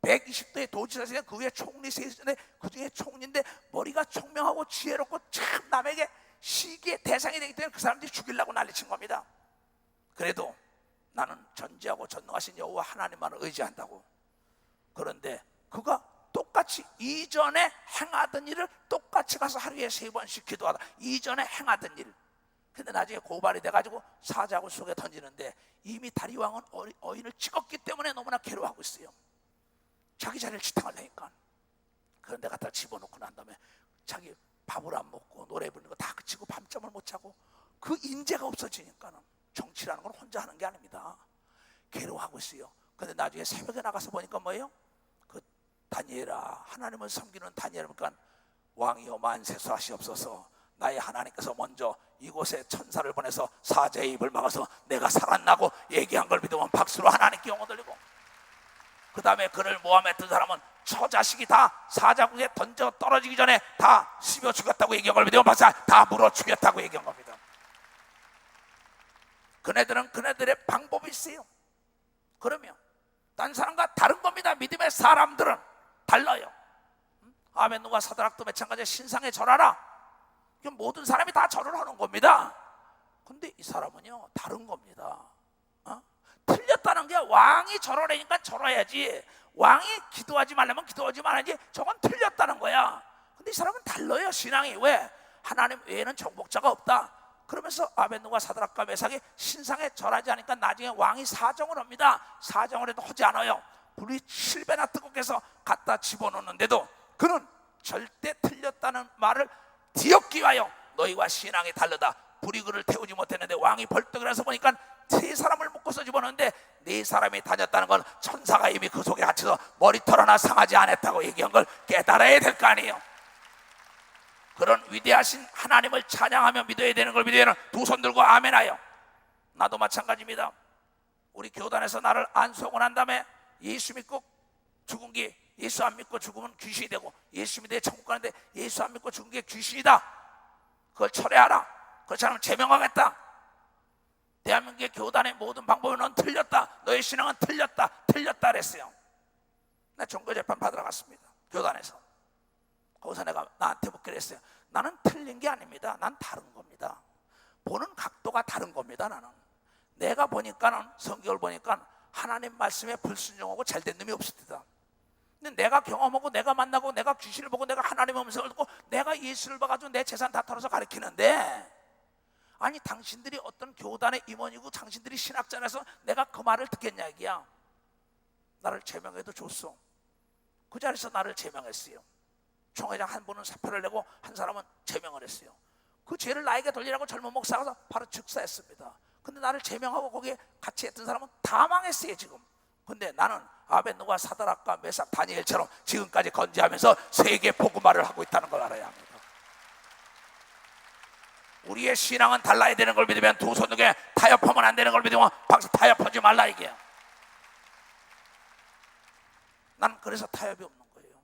120도의 도지사에서 그 위에 총리 세신데 그 중에 총리인데 머리가 총명하고 지혜롭고 참 남에게 시기의 대상이 되기 때문에 그 사람들이 죽이려고 난리친 겁니다. 그래도 나는 전지하고 전능하신 여호와 하나님만을 의지한다고. 그런데 그가 똑같이 이전에 행하던 일을 똑같이 가서 하루에 3번씩 기도하다. 이전에 행하던 일. 근데 나중에 고발이 돼가지고 사자굴 속에 던지는데 이미 다리왕은 어인을 찍었기 때문에 너무나 괴로워하고 있어요. 자기 자리를 지탱하려니까. 그런데 갖다 집어넣고 난 다음에 자기 밥을 안 먹고 노래 부르는 거 다 그치고 밤잠을 못 자고 그 인재가 없어지니까는 정치라는 건 혼자 하는 게 아닙니다. 괴로워하고 있어요. 근데 나중에 새벽에 나가서 보니까 뭐예요? 그 다니엘아, 하나님을 섬기는 다니엘이니까 왕이여 만세수하시옵소서. 나의 하나님께서 먼저 이곳에 천사를 보내서 사자의 입을 막아서 내가 살았나고 얘기한 걸 믿으면 박수로 하나님께 영혼 돌리고, 그 다음에 그를 모함했던 사람은 처자식이 다 사자굴에 던져 떨어지기 전에 다 씹어 죽였다고 얘기한 걸 믿으면 박수, 다 물어 죽였다고 얘기한 겁니다. 그네들은 그네들의 방법이 있어요. 그러면 딴 사람과 다른 겁니다. 믿음의 사람들은 달라요. 아벤누가 사드락도 마찬가지에 신상에 절하라. 모든 사람이 다 절을 하는 겁니다. 근데 이 사람은요 다른 겁니다. 틀렸다는 게 왕이 절하라니까 절해야지, 왕이 기도하지 말라면 기도하지 말아야지, 저건 틀렸다는 거야. 근데 이 사람은 달라요. 신앙이. 왜? 하나님 외에는 정복자가 없다. 그러면서 아벤누가 사드락과 메삭이 신상에 절하지 않으니까 나중에 왕이 사정을 합니다. 사정을 해도 하지 않아요. 불이 7배나 뜨겁게 해서 갖다 집어넣는데도 그는 절대 틀렸다는 말을 뒤엎기 위하여 너희와 신앙이 다르다. 불이 그를 태우지 못했는데 왕이 벌떡 일어나서 보니까 3사람을 묶어서 집어넣는데 4사람이 다녔다는 건 천사가 이미 그 속에 갇혀서 머리털 하나 상하지 않았다고 얘기한 걸 깨달아야 될 거 아니에요. 그런 위대하신 하나님을 찬양하며 믿어야 되는 걸 믿어야 되는 두 손 들고 아멘하여. 나도 마찬가지입니다. 우리 교단에서 나를 안수하고 난 다음에 예수 믿고 죽은 게, 예수 안 믿고 죽으면 귀신이 되고 예수 믿어 천국 가는데 예수 안 믿고 죽은 게 귀신이다. 그걸 철회하라. 그렇지 않으면 제명하겠다. 대한민국의 교단의 모든 방법은 넌 틀렸다. 너의 신앙은 틀렸다. 틀렸다 그랬어요. 나 종교재판 받으러 갔습니다. 교단에서. 거기서 내가 나한테 묻기로 했어요. 나는 틀린 게 아닙니다. 난 다른 겁니다. 보는 각도가 다른 겁니다. 나는 내가 보니까는 성경을 보니까 하나님 말씀에 불순종하고 잘된 놈이 없을 테다. 근데 내가 경험하고 내가 만나고 내가 귀신을 보고 내가 하나님의 음성을 듣고 내가 예수를 봐가지고 내 재산 다 털어서 가르치는데, 아니 당신들이 어떤 교단의 임원이고 당신들이 신학자라서 내가 그 말을 듣겠냐 이기야. 나를 제명해도 줬어. 그 자리에서 나를 제명했어요. 총회장 한 분은 사표를 내고 한 사람은 제명을 했어요. 그 죄를 나에게 돌리라고 젊은 목사가 가서 바로 즉사했습니다. 근데 나를 제명하고 거기에 같이 했던 사람은 다 망했어요 지금. 근데 나는 아벤누가 사드락과 메삭 다니엘처럼 지금까지 건재하면서 세계 복음화를 하고 있다는 걸 알아야 합니다. 우리의 신앙은 달라야 되는 걸 믿으면 두 손 두개 타협하면 안 되는 걸 믿으면 박수 타협하지 말라 이게야. 난 그래서 타협이 없는 거예요.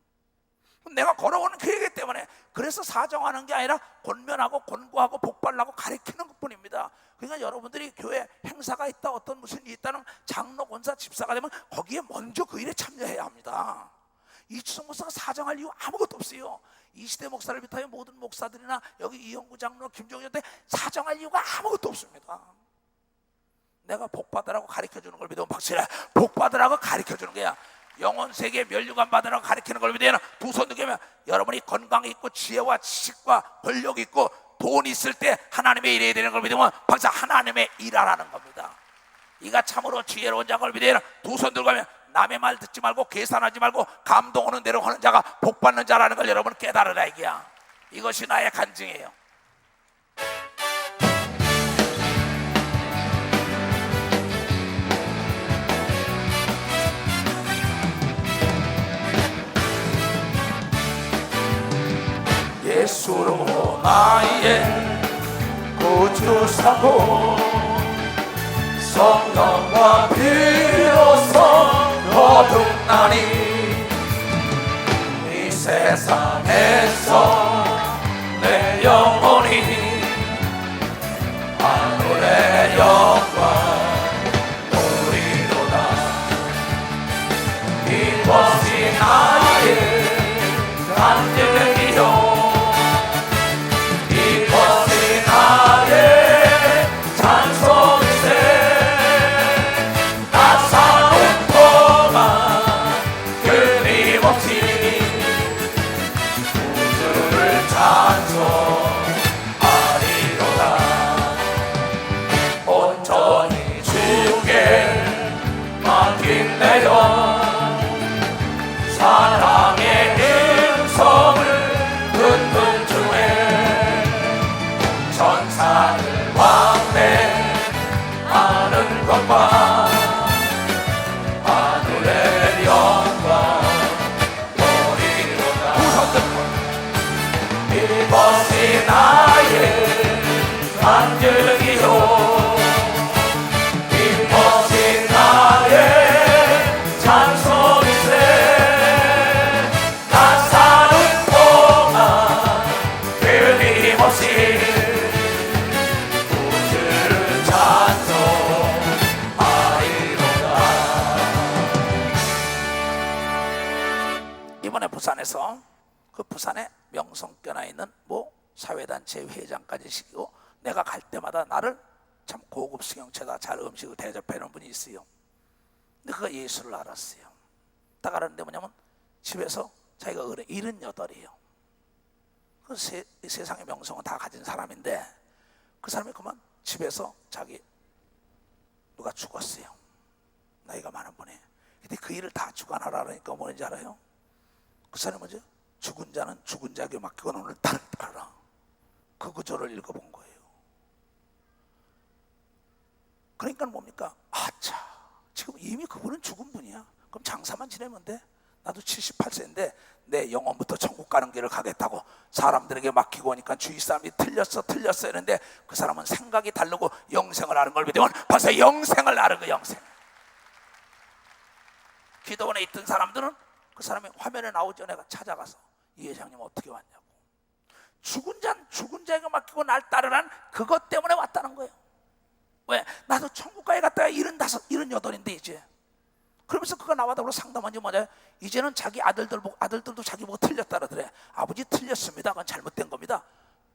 내가 걸어오는 길이기 때문에. 그래서 사정하는 게 아니라 권면하고 권고하고 복발하고 가르치는 것뿐입니다. 그러니까 여러분들이 교회 행사가 있다, 어떤 무슨 일이 있다는 장로, 권사, 집사가 되면 거기에 먼저 그 일에 참여해야 합니다. 이추성 목사가 사정할 이유 아무것도 없어요. 이시대 목사를 비롯하여 모든 목사들이나 여기 이영구 장로, 김종현한테 사정할 이유가 아무것도 없습니다. 내가 복받으라고 가르쳐주는 걸 믿으면 박수해. 복받으라고 가르쳐주는 거야. 영혼 세계 멸류관 받으라고 가르치는 걸 믿으면 두 손 들면 여러분이 건강 있고 지혜와 지식과 권력 있고 돈 있을 때 하나님의 일해야 되는 걸 믿으면 박수 하나님의 일하라는 겁니다. 이가 참으로 지혜로운 자를 믿으면 두 손 들고 가면 남의 말 듣지 말고 계산하지 말고 감동 오는 대로 하는 자가 복 받는 자라는 걸 여러분 깨달으라 이게야. 이것이 나의 간증이에요. 예수로 나의 구주 삼고 성령과 비로소 거듭나니 이 세상에서 내 영혼이 하늘의 영광 누리도다. 이것이 나의 간증이요 사랑의 음성을 듣는 중에 천사를 왕래하는 것과 하늘의 영광 보리로다. 이것이 나의 간증이요 이것이 나의 찬송이세. 이번에 부산에서 그 부산에 명성교나 있는 뭐 사회단체 회장까지 시키고 내가 갈 때마다 나를 참 고급 승용차다 잘 음식을 대접해놓은 분이 있어요. 근데 그가 예수를 알았어요. 딱 알았는데 뭐냐면 집에서 자기가 78이에요. 그 세상의 명성은 다 가진 사람인데 그 사람이 그만 집에서 자기 누가 죽었어요. 나이가 많은 분이. 근데 그 일을 다 주관하라니까 뭐인지 알아요? 그 사람이 뭐죠? 죽은 자는 죽은 자에게 맡기고 오늘 따르라. 그 구절을 읽어본 거예요. 그러니까 뭡니까? 아차, 지금 이미 그분은 죽은 분이야. 그럼 장사만 지내면 돼. 나도 78세인데 내 영혼부터 천국 가는 길을 가겠다고 사람들에게 맡기고 오니까 주위 사람이 틀렸어 했는데 그 사람은 생각이 다르고 영생을 아는 걸 믿으면 벌써 영생을 아는 거 영생. 기도원에 있던 사람들은 그 사람이 화면에 나오죠. 내가 찾아가서 이 회장님 어떻게 왔냐고. 죽은 자에게 맡기고 날 따르란 그것 때문에 왔다는 거예요. 왜? 나도 천국 가에 갔다가 78인데 이제. 그러면서 그가 나와 더불어 상담한 게 뭐냐? 이제는 자기 아들들도 자기 보고 틀렸다 그러더래. 아버지 틀렸습니다. 그건 잘못된 겁니다.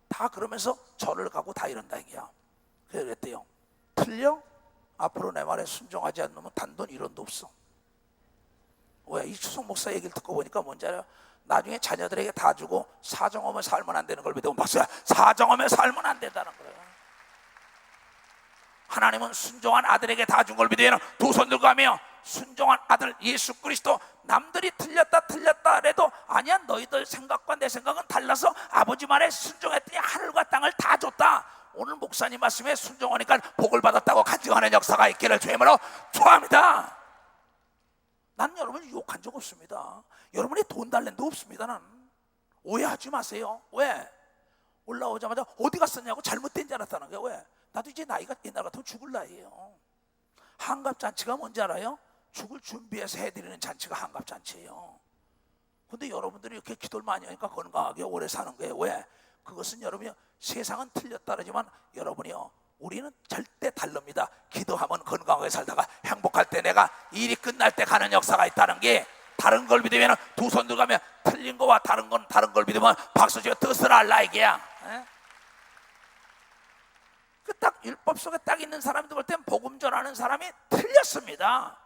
다 그러면서 절을 가고 다 이런다 이게야. 그래서 그랬대요. 틀려? 앞으로 내 말에 순종하지 않으면 단돈 1원도 없어. 왜? 이 추석 목사 얘기를 듣고 보니까 뭔지 알아요? 나중에 자녀들에게 다 주고 사정하며 살면 안 되는 걸 믿으면 박수야. 사정하며 살면 안 된다는 거예요. 하나님은 순종한 아들에게 다 준 걸 믿으면 두 손 들고 하며 순종한 아들 예수 그리스도 남들이 틀렸다 해도 아니야 너희들 생각과 내 생각은 달라서 아버지 말에 순종했더니 하늘과 땅을 다 줬다. 오늘 목사님 말씀에 순종하니까 복을 받았다고 간증하는 역사가 있기를 주의 이름으로 축원합니다. 나는 여러분을 유혹한 적 없습니다. 여러분이 돈 달랜 도 없습니다. 나는. 오해하지 마세요. 왜? 올라오자마자 어디 갔었냐고 잘못된 줄 알았다는 거예요. 왜? 나도 이제 나이가 옛날 같으면 죽을 나이에요. 한갑잔치가 뭔지 알아요? 죽을 준비해서 해드리는 잔치가 한갑잔치예요. 근데 여러분들이 이렇게 기도를 많이 하니까 건강하게 오래 사는 거예요. 왜? 그것은 여러분이 세상은 틀렸다 그러지만 여러분이요, 우리는 절대 다릅니다. 기도하면 건강하게 살다가 행복할 때 내가 일이 끝날 때 가는 역사가 있다는 게, 다른 걸 믿으면 두 손 들어가면 틀린 거와 다른 걸 믿으면 박수 치고 뜻을 알라 이게야. 그 딱 율법 속에 딱 있는 사람들 볼 땐 복음 전하는 사람이 틀렸습니다.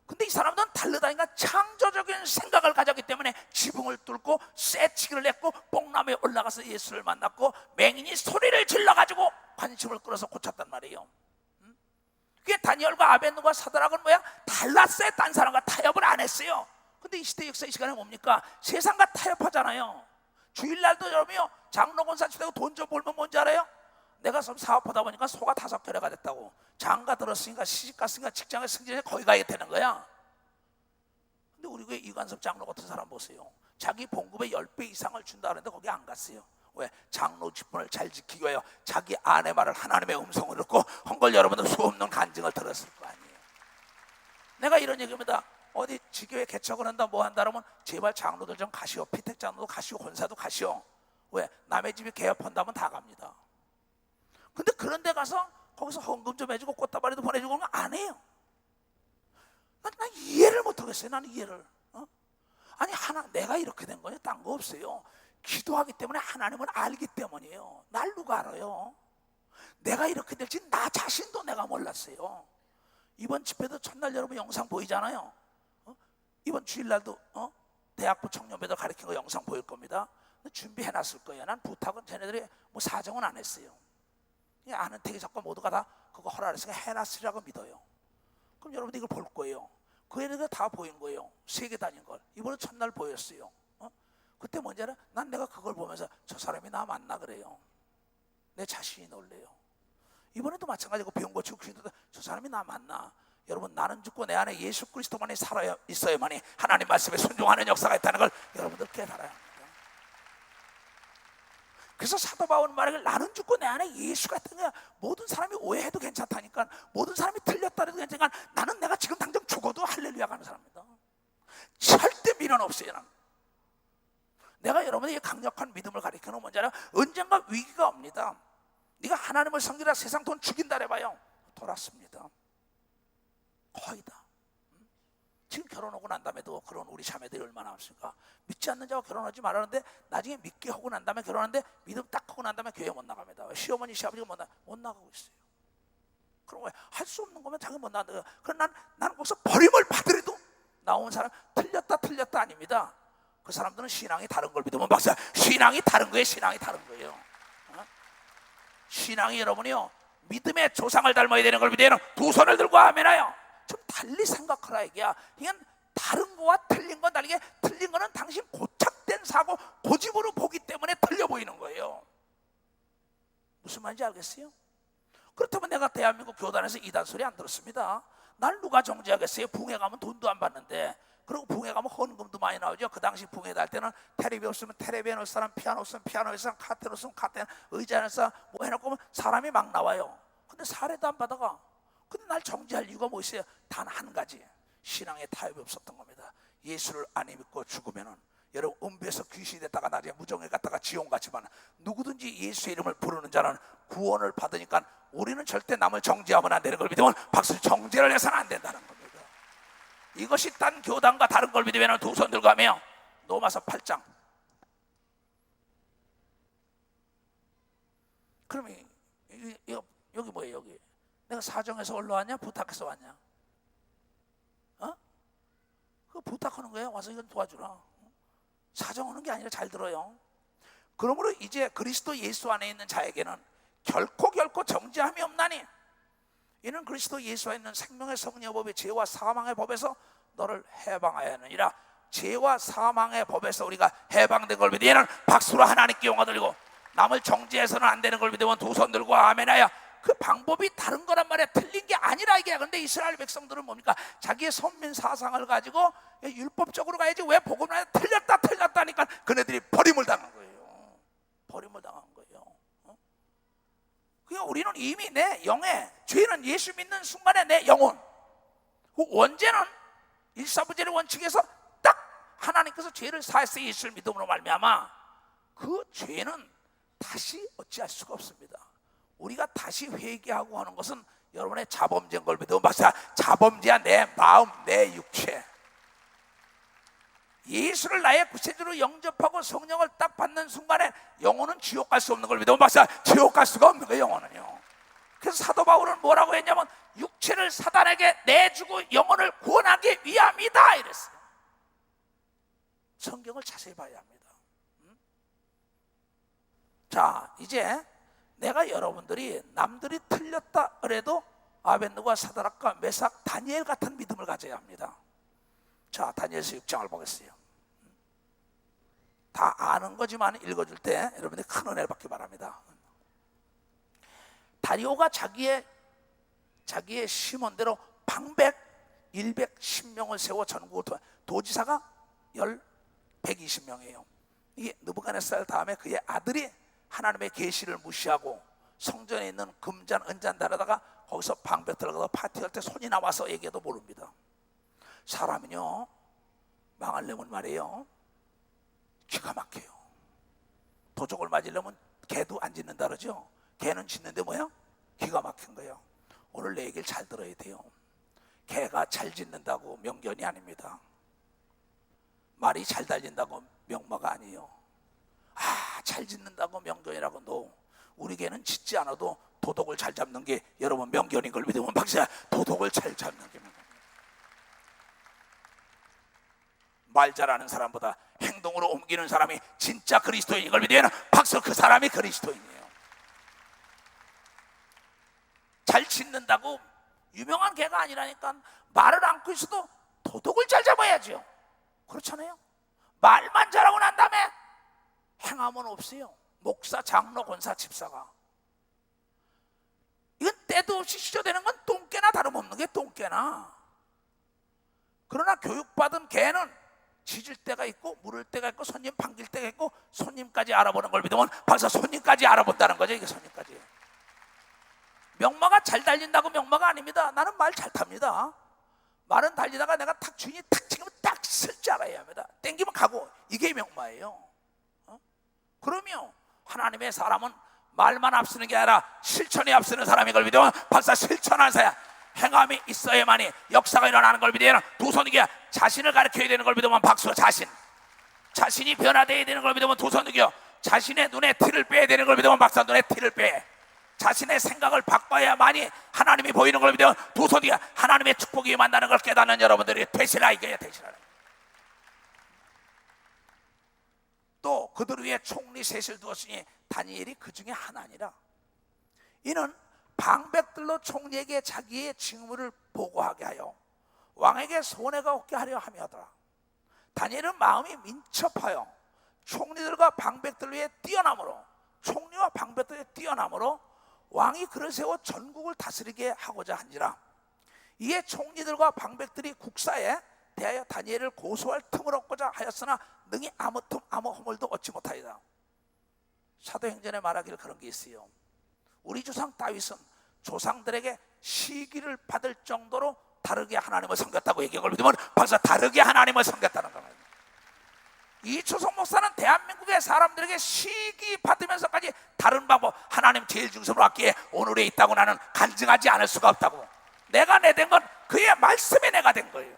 근데 이 사람들은 다르다니까 창조적인 생각을 가졌기 때문에 지붕을 뚫고 쇠치기를 했고 뽕나무에 올라가서 예수를 만났고 맹인이 소리를 질러가지고 관심을 끌어서 고쳤단 말이에요. 그게 다니엘과 아벤누가 사드락은 뭐야? 달랐어요. 딴 사람과 타협을 안 했어요. 근데 이 시대 역사 이 시간에 뭡니까? 세상과 타협하잖아요. 주일날도 여러분이요, 장로 권사 치다고 돈 좀 벌면 뭔지 알아요? 내가 사업하다 보니까 소가 5개가 됐다고. 장가 들었으니까 시집 갔으니까 직장에 승진해 거기 가야 되는 거야. 근데 우리 교회 이관섭 장로 같은 사람 보세요. 자기 봉급의 10배 이상을 준다 그러는데 거기 안 갔어요. 왜? 장로 직분을 잘 지키기 위하여 자기 아내 말을 하나님의 음성을 듣고 한 걸 여러분들 수없는 간증을 들었을 거 아니에요. 내가 이런 얘기입니다. 어디 지교회 개척을 한다 뭐 한다 그러면 제발 장로들 좀 가시오. 피택 장로도 가시오. 권사도 가시오. 왜? 남의 집이 개업한다면 다 갑니다. 근데 그런 데 가서 거기서 헌금 좀 해주고 꽃다발이도 보내주고 그러면 안 해요. 난 이해를 못 하겠어요. 나는 이해를. 아니 내가 이렇게 된 거냐? 딴 거 없어요. 기도하기 때문에 하나님을 알기 때문이에요. 날 누가 알아요? 내가 이렇게 될지 나 자신도 내가 몰랐어요. 이번 집회도 첫날 여러분 영상 보이잖아요. 이번 주일날도 대학부 청년배들 가르친 거 영상 보일 겁니다. 준비해놨을 거예요. 난 부탁은 쟤네들이 뭐 사정은 안 했어요. 아는 태기 작가 모두가 다 그거 허락했으니까 해놨으리라고 믿어요. 그럼 여러분들 이걸 볼 거예요. 그 애들이 다 보인 거예요. 세계 다닌 걸. 이번에 첫날 보였어요. 그때 뭔지 알아? 난 내가 그걸 보면서 저 사람이 나 맞나 그래요. 내 자신이 놀래요. 이번에도 마찬가지고 병 고치고 귀도 저 사람이 나 맞나? 여러분, 나는 죽고 내 안에 예수 그리스도만이 살아 있어야만이 하나님 말씀에 순종하는 역사가 있다는 걸 여러분들 깨달아야 합니다. 그래서 사도 바울은 말하길 나는 죽고 내 안에 예수가 있던 거야. 모든 사람이 오해해도 괜찮다니까, 모든 사람이 틀렸다 해도 괜찮으니까 나는 내가 지금 당장 죽어도 할렐루야 가는 사람입니다. 절대 미련 없어요. 나는. 내가 여러분에게 강력한 믿음을 가르치는 뭔지 알아? 언젠가 위기가 옵니다. 네가 하나님을 섬기라 세상 돈 죽인다 해봐요. 돌았습니다. 거의 다. 지금 결혼하고 난 다음에도 그런 우리 자매들이 얼마나 많습니까? 믿지 않는 자와 결혼하지 말라는데 나중에 믿게 하고 난 다음에 결혼하는데 믿음 딱 하고 난 다음에 교회 못 나갑니다. 시어머니 시아버지가 못 나가고 있어요. 그럼 왜? 할 수 없는 거면 자기 못 나가. 그럼 나는 거기서 버림을 받으래도 나온 사람 틀렸다 아닙니다. 그 사람들은 신앙이 다른 걸 믿으면 박사, 신앙이 다른 거예요. 신앙이 다른 거예요. 신앙이 여러분이요, 믿음의 조상을 닮아야 되는 걸 믿어요. 두 손을 들고 아멘하여. 좀 달리 생각하라 이게야. 이건 다른 거와 틀린 건 다르게, 틀린 거는 당신 고착된 사고 고집으로 보기 때문에 틀려 보이는 거예요. 무슨 말인지 알겠어요? 그렇다면 내가 대한민국 교단에서 이단 소리 안 들었습니다. 날 누가 정죄하겠어요? 붕해 가면 돈도 안 받는데. 그리고 붕해 가면 헌금도 많이 나오죠. 그 당시 붕해 달 때는 테레비 없으면 테레비에 넣을 사람, 피아노 없으면 피아노에 사람, 카텐 없으면 카텐, 의자에 넣을 사람 뭐 해놓고 사람이 막 나와요. 근데 사례도 안 받아가. 근데 날 정죄할 이유가 뭐 있어요? 단 한 가지, 신앙에 타협이 없었던 겁니다. 예수를 안 믿고 죽으면은 여러분 음부에서 귀신이 됐다가 나중에 무정에 갔다가 지옥 갔지만 누구든지 예수의 이름을 부르는 자는 구원을 받으니까 우리는 절대 남을 정죄하면 안 되는 걸 믿으면 박수, 정죄를 해서는 안 된다는 겁니다. 이것이 딴 교단과 다른 걸 믿으면 두 손 들고 하며 로마서 8장. 그러면 여기 뭐예요? 여기 내가 사정해서 올라왔냐? 부탁해서 왔냐? 그거 부탁하는 거예요. 와서 이건 도와주라. 사정하는 게 아니라 잘 들어요. 그러므로 이제 그리스도 예수 안에 있는 자에게는 결코 정죄함이 없나니 이는 그리스도 예수 안에 있는 생명의 성령의 법의 죄와 사망의 법에서 너를 해방하여 하느니라. 죄와 사망의 법에서 우리가 해방된 걸 믿으면 박수로 하나님께 영광 돌리고, 남을 정죄해서는 안 되는 걸 믿으면 두 손 들고 아멘하여 그 방법이 다른 거란 말이야. 틀린 게 아니라 이게. 근데 이스라엘 백성들은 뭡니까? 자기의 선민 사상을 가지고 율법적으로 가야지 왜 복음을 틀렸다니까 그네들이 버림을 당한 거예요. 버림을 당한 거예요. 그러니까 우리는 이미 내 영에, 죄는 예수 믿는 순간에 내 영혼, 그 원죄는 일사부재의 원칙에서 딱 하나님께서 죄를 사했어요. 예수를 믿음으로 말미암아. 그 죄는 다시 어찌할 수가 없습니다. 우리가 다시 회개하고 하는 것은 여러분의 자범죄인 걸 믿으면 박사, 자범죄야 내 마음, 내 육체. 예수를 나의 구세주로 영접하고 성령을 딱 받는 순간에 영혼은 지옥 갈 수 없는 걸 믿으면 박사, 지옥 갈 수가 없는 거예요. 영혼은요. 그래서 사도 바울은 뭐라고 했냐면 육체를 사단에게 내주고 영혼을 구원하기 위함이다 이랬어요. 성경을 자세히 봐야 합니다. 자, 이제 내가 여러분들이 남들이 틀렸다 그래도 아벤느고와 사드락과 메삭, 다니엘 같은 믿음을 가져야 합니다. 자, 다니엘서 6장을 보겠어요. 다 아는 거지만 읽어줄 때 여러분들이 큰 은혜를 받기 바랍니다. 다리오가 자기의 심원대로 방백 110명을 세워 전국을 도와. 도지사가 120명이에요. 이게 느부갓네살 다음에 그의 아들이 하나님의 계시를 무시하고 성전에 있는 금잔 은잔 다르다가 거기서 방백 들어가서 파티할 때 손이 나와서 얘기해도 모릅니다. 사람은요 망하려면 말이에요 기가 막혀요. 도적을 맞으려면 개도 안 짖는다 그러죠. 개는 짖는데 뭐야? 기가 막힌 거예요. 오늘 내 얘기를 잘 들어야 돼요. 개가 잘 짖는다고 명견이 아닙니다. 말이 잘 달린다고 명마가 아니에요. 잘 짖는다고 명견이라고. 우리 개는 짖지 않아도 도덕을 잘 잡는 게 여러분 명견인 걸 믿으면 박사, 도덕을 잘 잡는 게 명견. 말 잘하는 사람보다 행동으로 옮기는 사람이 진짜 그리스도인인 걸 믿으면 박수, 그 사람이 그리스도인이에요. 잘 짖는다고 유명한 개가 아니라니까. 말을 안고 있어도 도덕을 잘 잡아야죠. 그렇잖아요. 말만 잘하고 난 다음에 행함은 없어요. 목사, 장로, 권사, 집사가. 이건 때도 없이 시조되는 건 똥개나 다름없는 게 똥개나. 그러나 교육받은 개는 짖을 때가 있고 물을 때가 있고 손님 반길 때가 있고 손님까지 알아보는 걸 믿으면 벌써 손님까지 알아본다는 거죠. 이게 손님까지. 명마가 잘 달린다고 명마가 아닙니다. 나는 말 잘 탑니다. 말은 달리다가 내가 탁 주인이 탁 치면 딱 쓸 줄 알아야 합니다. 땡기면 가고. 이게 명마예요. 그러면 하나님의 사람은 말만 앞서는 게 아니라 실천이 앞서는 사람인 걸 믿으면 박사, 실천하는 사람, 행함이 있어야만이 역사가 일어나는 걸 믿으면 두 손이게 자신을 가르쳐야 되는 걸 믿으면 박수, 자신이 변화되어야 되는 걸 믿으면 두 손이겨. 자신의 눈에 티를 빼야 되는 걸 믿으면 박사, 눈에 티를 빼. 자신의 생각을 바꿔야만이 하나님이 보이는 걸 믿으면 두 손이겨. 하나님의 축복이 만나는 걸 깨닫는 여러분들이 되시라 이거야, 되시라. 또 그들 위에 총리 셋을 두었으니 다니엘이 그 중에 하나니라. 이는 방백들로 총리에게 자기의 직무를 보고하게 하여 왕에게 손해가 없게 하려 함이더라. 다니엘은 마음이 민첩하여 총리들과 방백들 위에 뛰어남으로, 총리와 방백들 위에 뛰어남으로 왕이 그를 세워 전국을 다스리게 하고자 한지라. 이에 총리들과 방백들이 국사에 대하여 다니엘을 고소할 틈을 얻고자 하였으나 능히 아무 틈 아무 허물도 얻지 못하리라. 사도행전에 말하기를 그런 게 있어요. 우리 조상 다윗은 조상들에게 시기를 받을 정도로 다르게 하나님을 섬겼다고 얘기한 걸 믿으면 벌써 다르게 하나님을 섬겼다는 겁니다. 이초성 목사는 대한민국의 사람들에게 시기 받으면서까지 다른 방법, 하나님 제일 중심으로 왔기에 오늘에 있다고 나는 간증하지 않을 수가 없다고. 내가 내 된 건 그의 말씀에 내가 된 거예요.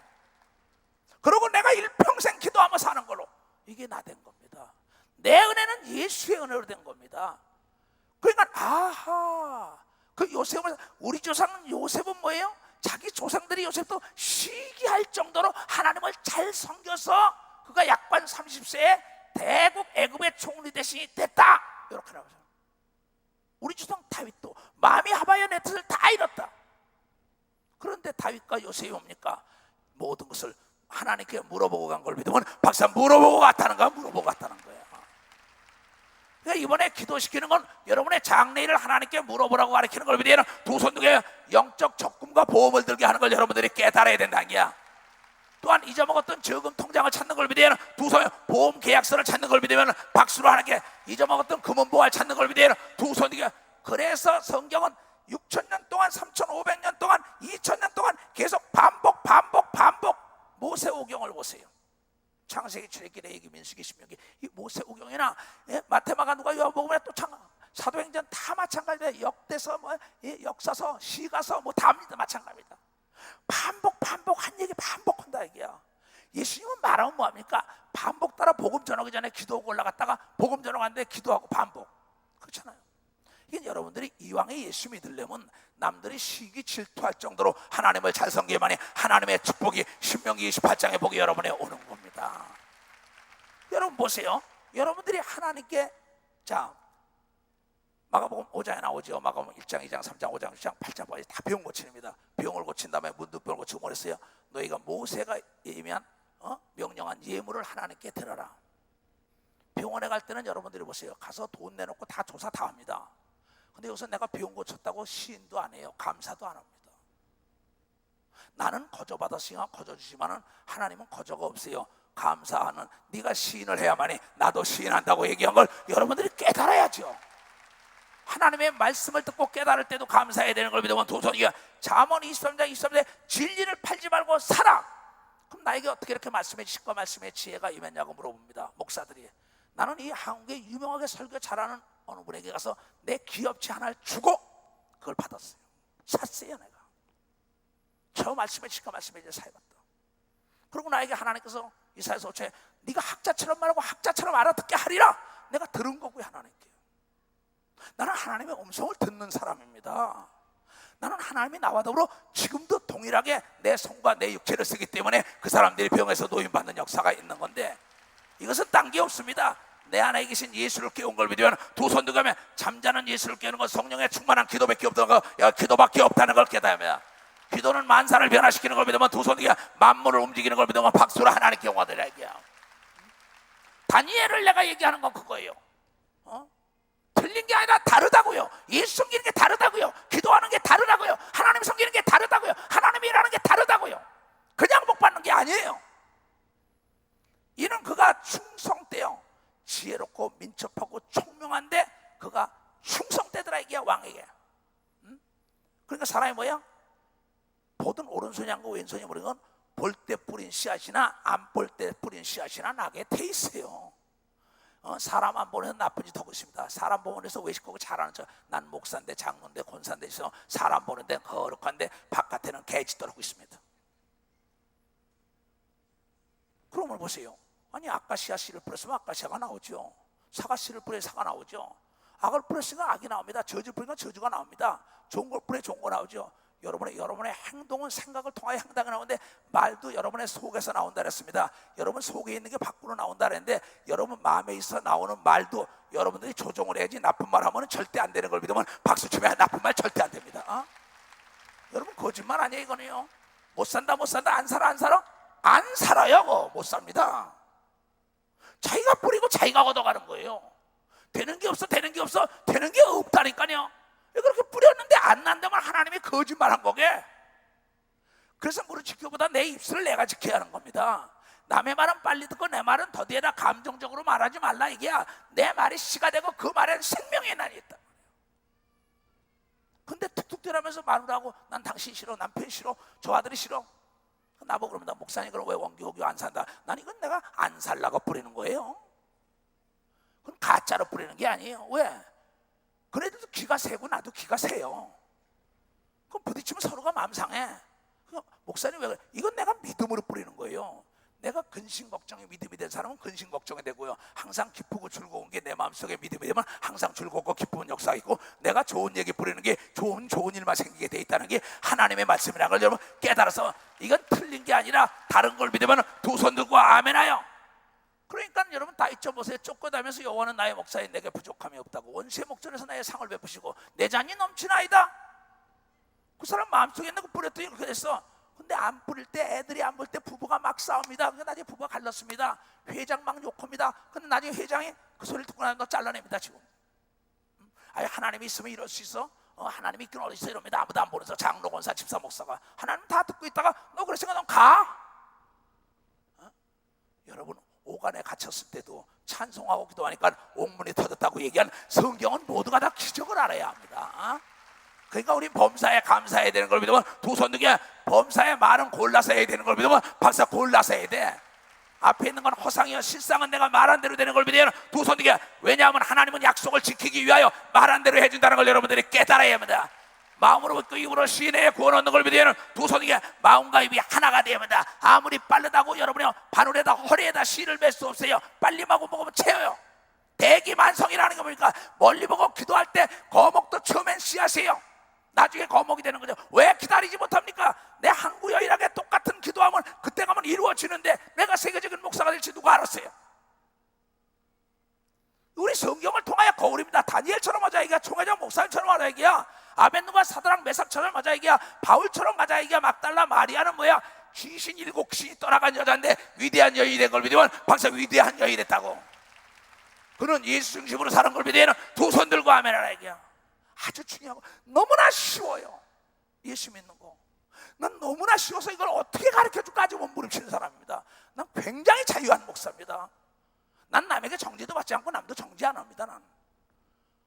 그리고 내가 일평생 기도하며 사는 걸로 이게 나 된 겁니다. 내 은혜는 예수의 은혜로 된 겁니다. 그러니까 그 요셉은, 우리 조상은 요셉은 뭐예요? 자기 조상들이 요셉도 시기할 정도로 하나님을 잘 섬겨서 그가 약반 30세에 대국 애굽의 총리 대신이 됐다. 이렇게 나오죠. 우리 조상 다윗도 마음이 합하여 내 뜻을 다 이뤘다. 그런데 다윗과 요셉이 뭡니까? 모든 것을 하나님께 물어보고 간 걸 믿으면 박사, 물어보고 갔다는 거야. 물어보고 갔다는 거야. 그러니까 이번에 기도시키는 건 여러분의 장래일을 하나님께 물어보라고 가르치는 걸 위해서는 두 손 두개 영적 적금과 보험을 들게 하는 걸 여러분들이 깨달아야 된다는 거야. 또한 잊어먹었던 저금 통장을 찾는 걸 위해서는 두 손 보험 계약서를 찾는 걸 위해서는 박수로 하나님께 잊어먹었던 금은 보화를 찾는 걸 위해서는 두 손 두개. 그래서 성경은 6,000년 동안 3,500년 동안 2,000년 동안 계속 반복 모세오경을 보세요. 창세기, 출애굽기, 레위기, 민수기, 신명기, 이 모세오경이나 마태마가 누가 요한복음이나 또 사도행전 다 마찬가지예요. 역대서 역사서 시가서 다 마찬가지입니다. 반복 한 얘기 반복한다 이게야. 예수님은 말하면 뭐합니까? 반복 따라 복음 전하기 전에 기도하고 올라갔다가 복음 전하는데 기도하고 반복. 그렇잖아요. 이게 여러분들이 이왕에 예수 믿으려면 남들이 시기 질투할 정도로 하나님을 잘 섬기만이 하나님의 축복이 신명기 28장에 보기 여러분에 오는 겁니다. 여러분 보세요. 여러분들이 하나님께 자 마가복음 5장에 나오죠. 마가복음 1장, 2장, 3장, 5장, 6장, 8장 다 병 고치입니다. 병을 고친 다음에 문둥병을 고치고 뭐랬어요? 너희가 모세가 예미한 명령한 예물을 하나님께 드려라. 병원에 갈 때는 여러분들이 보세요. 가서 돈 내놓고 다 조사 다 합니다. 근데 여기서 내가 병 고쳤다고 시인도 안 해요. 감사도 안 합니다. 나는 거저 받았으니까 거저 주지만은 하나님은 거저가 없어요. 감사하는 네가 시인을 해야만이 나도 시인한다고 얘기한 걸 여러분들이 깨달아야죠. 하나님의 말씀을 듣고 깨달을 때도 감사해야 되는 걸 믿으면 도선이가 잠언 23장 23절에 진리를 팔지 말고 사라. 그럼 나에게 어떻게 이렇게 말씀의 지식과 말씀의 지혜가 임했냐고 물어봅니다. 목사들이. 나는 이 한국에 유명하게 설교 잘하는 어느 분에게 가서 내 기업체 하나를 주고 그걸 받았어요. 샀어요 내가. 저 말씀의 지식과 말씀의 지혜를 사해봤다. 그리고 나에게 하나님께서 이사야서 5장에 네가 학자처럼 말하고 학자처럼 알아듣게 하리라. 내가 들은 거고요 하나님께. 나는 하나님의 음성을 듣는 사람입니다. 나는 하나님이 나와 더불어 지금도 동일하게 내 손과 내 육체를 쓰기 때문에 그 사람들이 병에서 노인받는 역사가 있는 건데 이것은 딴 게 없습니다. 내 안에 계신 예수를 깨운 걸 믿으면 두 손 들고 가면 잠자는 예수를 깨우는 건 성령의 충만한 기도밖에 없다는 거, 기도밖에 없다는 걸 깨달으면 기도는 만사를 변화시키는 걸 믿으면 두 손 들고 만물을 움직이는 걸 믿으면 박수로 하나님께 영화드려야 해요. 다니엘을 내가 얘기하는 건 그거예요. 틀린 게 아니라 다르다고요. 예수 섬기는 게 다르다고요. 기도하는 게 다르다고요. 하나님 섬기는 게 다르다고요. 하나님이 일하는 게 다르다고요. 그냥 복 받는 게 아니에요. 이는 그가 충성되어 지혜롭고 민첩하고 총명한데 그가 충성되더라 이게 왕에게. 그러니까 사람이 뭐야? 보든 오른손이 안고 왼손이 모르는 건 볼 때 뿌린 씨앗이나 안 볼 때 뿌린 씨앗이나 나게 돼 있어요. 사람 안 보면 나쁜 짓 하고 있습니다. 사람 보면서 외식하고 잘하는 척. 난 목사인데 장로인데 권사인데 있어. 사람 보는 데는 거룩한데 바깥에는 개짓들 하고 있습니다. 그러면 보세요. 아니 아카시아 씨를 뿌렸으면 아카시아가 나오죠. 사과 씨를 뿌려 사과 나오죠. 악을 뿌렸으면 악이 나옵니다. 저주 뿌리면 저주가 나옵니다. 좋은 걸 뿌려 좋은 거 나오죠. 여러분의 행동은 생각을 통하여 행동이 나오는데 말도 여러분의 속에서 나온다 그랬습니다. 여러분 속에 있는 게 밖으로 나온다 그랬는데 여러분 마음에 있어 나오는 말도 여러분들이 조정을 해야지. 나쁜 말 하면 절대 안 되는 걸 믿으면 박수 치면 나쁜 말 절대 안 됩니다. 여러분 거짓말 아니에요 이거는요. 못 산다 안 살아 안 살아요. 못 삽니다. 자기가 뿌리고 자기가 얻어가는 거예요. 되는 게 없어 되는 게 없다니까요. 그렇게 뿌렸는데 안 난다면 하나님이 거짓말한 거게. 그래서 무릇 지켜보다 내 입술을 내가 지켜야 하는 겁니다. 남의 말은 빨리 듣고 내 말은 더디에다 감정적으로 말하지 말라 이게야. 내 말이 씨가 되고 그 말에는 생명의 난이 있다. 근데 툭툭 대라면서 말을 하고 난 당신 싫어, 남편 싫어, 저 아들이 싫어. 나보고 그러면 나 목사님 그럼 왜 원교교 안 산다? 난 이건 내가 안 살라고 뿌리는 거예요. 그건 가짜로 뿌리는 게 아니에요. 왜? 그래도 귀가 세고 나도 귀가 세요. 그럼 부딪히면 서로가 마음 상해. 목사님 왜 그래? 이건 내가 믿음으로 뿌리는 거예요. 내가 근심 걱정이 믿음이 된 사람은 근심 걱정이 되고요. 항상 기쁘고 즐거운 게 내 마음속에 믿음이 되면 항상 즐겁고 기쁜 역사가 있고 내가 좋은 얘기 뿌리는 게 좋은 일만 생기게 돼 있다는 게 하나님의 말씀이라는 걸 여러분 깨달아서 이건 틀린 게 아니라 다른 걸 믿으면 두 손 들고 아멘하여. 그러니까 여러분 다 잊어보세요. 쫓겨다면서 여호와는 나의 목사인 내게 부족함이 없다고 원수의 목전에서 나의 상을 베푸시고 내 잔이 넘치나이다. 그 사람 마음속에 있는 거 뿌렸더니 그렇게 됐어. 근데 안 뿌릴 때 애들이 안 볼 때 부부가 막 싸웁니다. 그러니까 나중에 부부가 갈랐습니다. 회장 막 욕합니다. 근데 나중에 회장이 그 그 소리를 듣고 나면 너 잘라냅니다 지금. 아니 하나님이 있으면 이럴 수 있어? 하나님이 있긴 어디 있어 이럽니다. 아무도 안 보면서 장로, 권사, 집사, 목사가 하나님 다 듣고 있다가 너 그랬으니까 넌 가. 여러분 오간에 갇혔을 때도 찬송하고 기도하니까 옥문이 터졌다고 얘기한 성경은 모두가 다 기적을 알아야 합니다. 그러니까 우리 범사에 감사해야 되는 걸 믿으면 두 손 들게, 범사에 말은 골라서 해야 되는 걸 믿으면 박사 골라서 해야 돼. 앞에 있는 건 허상이요 실상은 내가 말한 대로 되는 걸 믿으면 두 손 들게. 왜냐하면 하나님은 약속을 지키기 위하여 말한 대로 해준다는 걸 여러분들이 깨달아야 합니다. 마음으로 믿고 입으로 시인의 구원 얻는 걸 믿으면 두 손 들게 마음과 입이 하나가 되어야 합니다. 아무리 빠르다고 여러분이 바늘에다 허리에다 실을 맬 수 없어요. 빨리 먹으면 채워요. 대기만성이라는 게 뭡니까? 멀리 보고 기도할 때 거목도 처음엔 씨앗이에요. 나중에 거목이 되는 거죠. 왜 기다리지 못합니까? 내 항구 여인에게 똑같은 기도하면 그때 가면 이루어지는데 내가 세계적인 목사가 될지 누가 알았어요? 우리 성경을 통하여 거울입니다. 다니엘처럼 하자 이기야, 총회장 목사님처럼 하자 이기야, 아벤누가 사드랑 메삭처럼 하자 이기야, 바울처럼 하자 이기야. 막달라 마리아는 뭐야? 귀신 7귀신이 떠나간 여자인데 위대한 여인이 된 걸 믿으면 박사 위대한 여인이 됐다고. 그는 예수 중심으로 사는 걸 믿으면 두 손 들고 아멘 하라 이기야. 아주 중요하고 너무나 쉬워요. 예수 믿는 거. 난 너무나 쉬워서 이걸 어떻게 가르쳐줄까 아주 몸부림치는 사람입니다. 난 굉장히 자유한 목사입니다. 난 남에게 정죄도 받지 않고 남도 정죄 안 합니다. 난.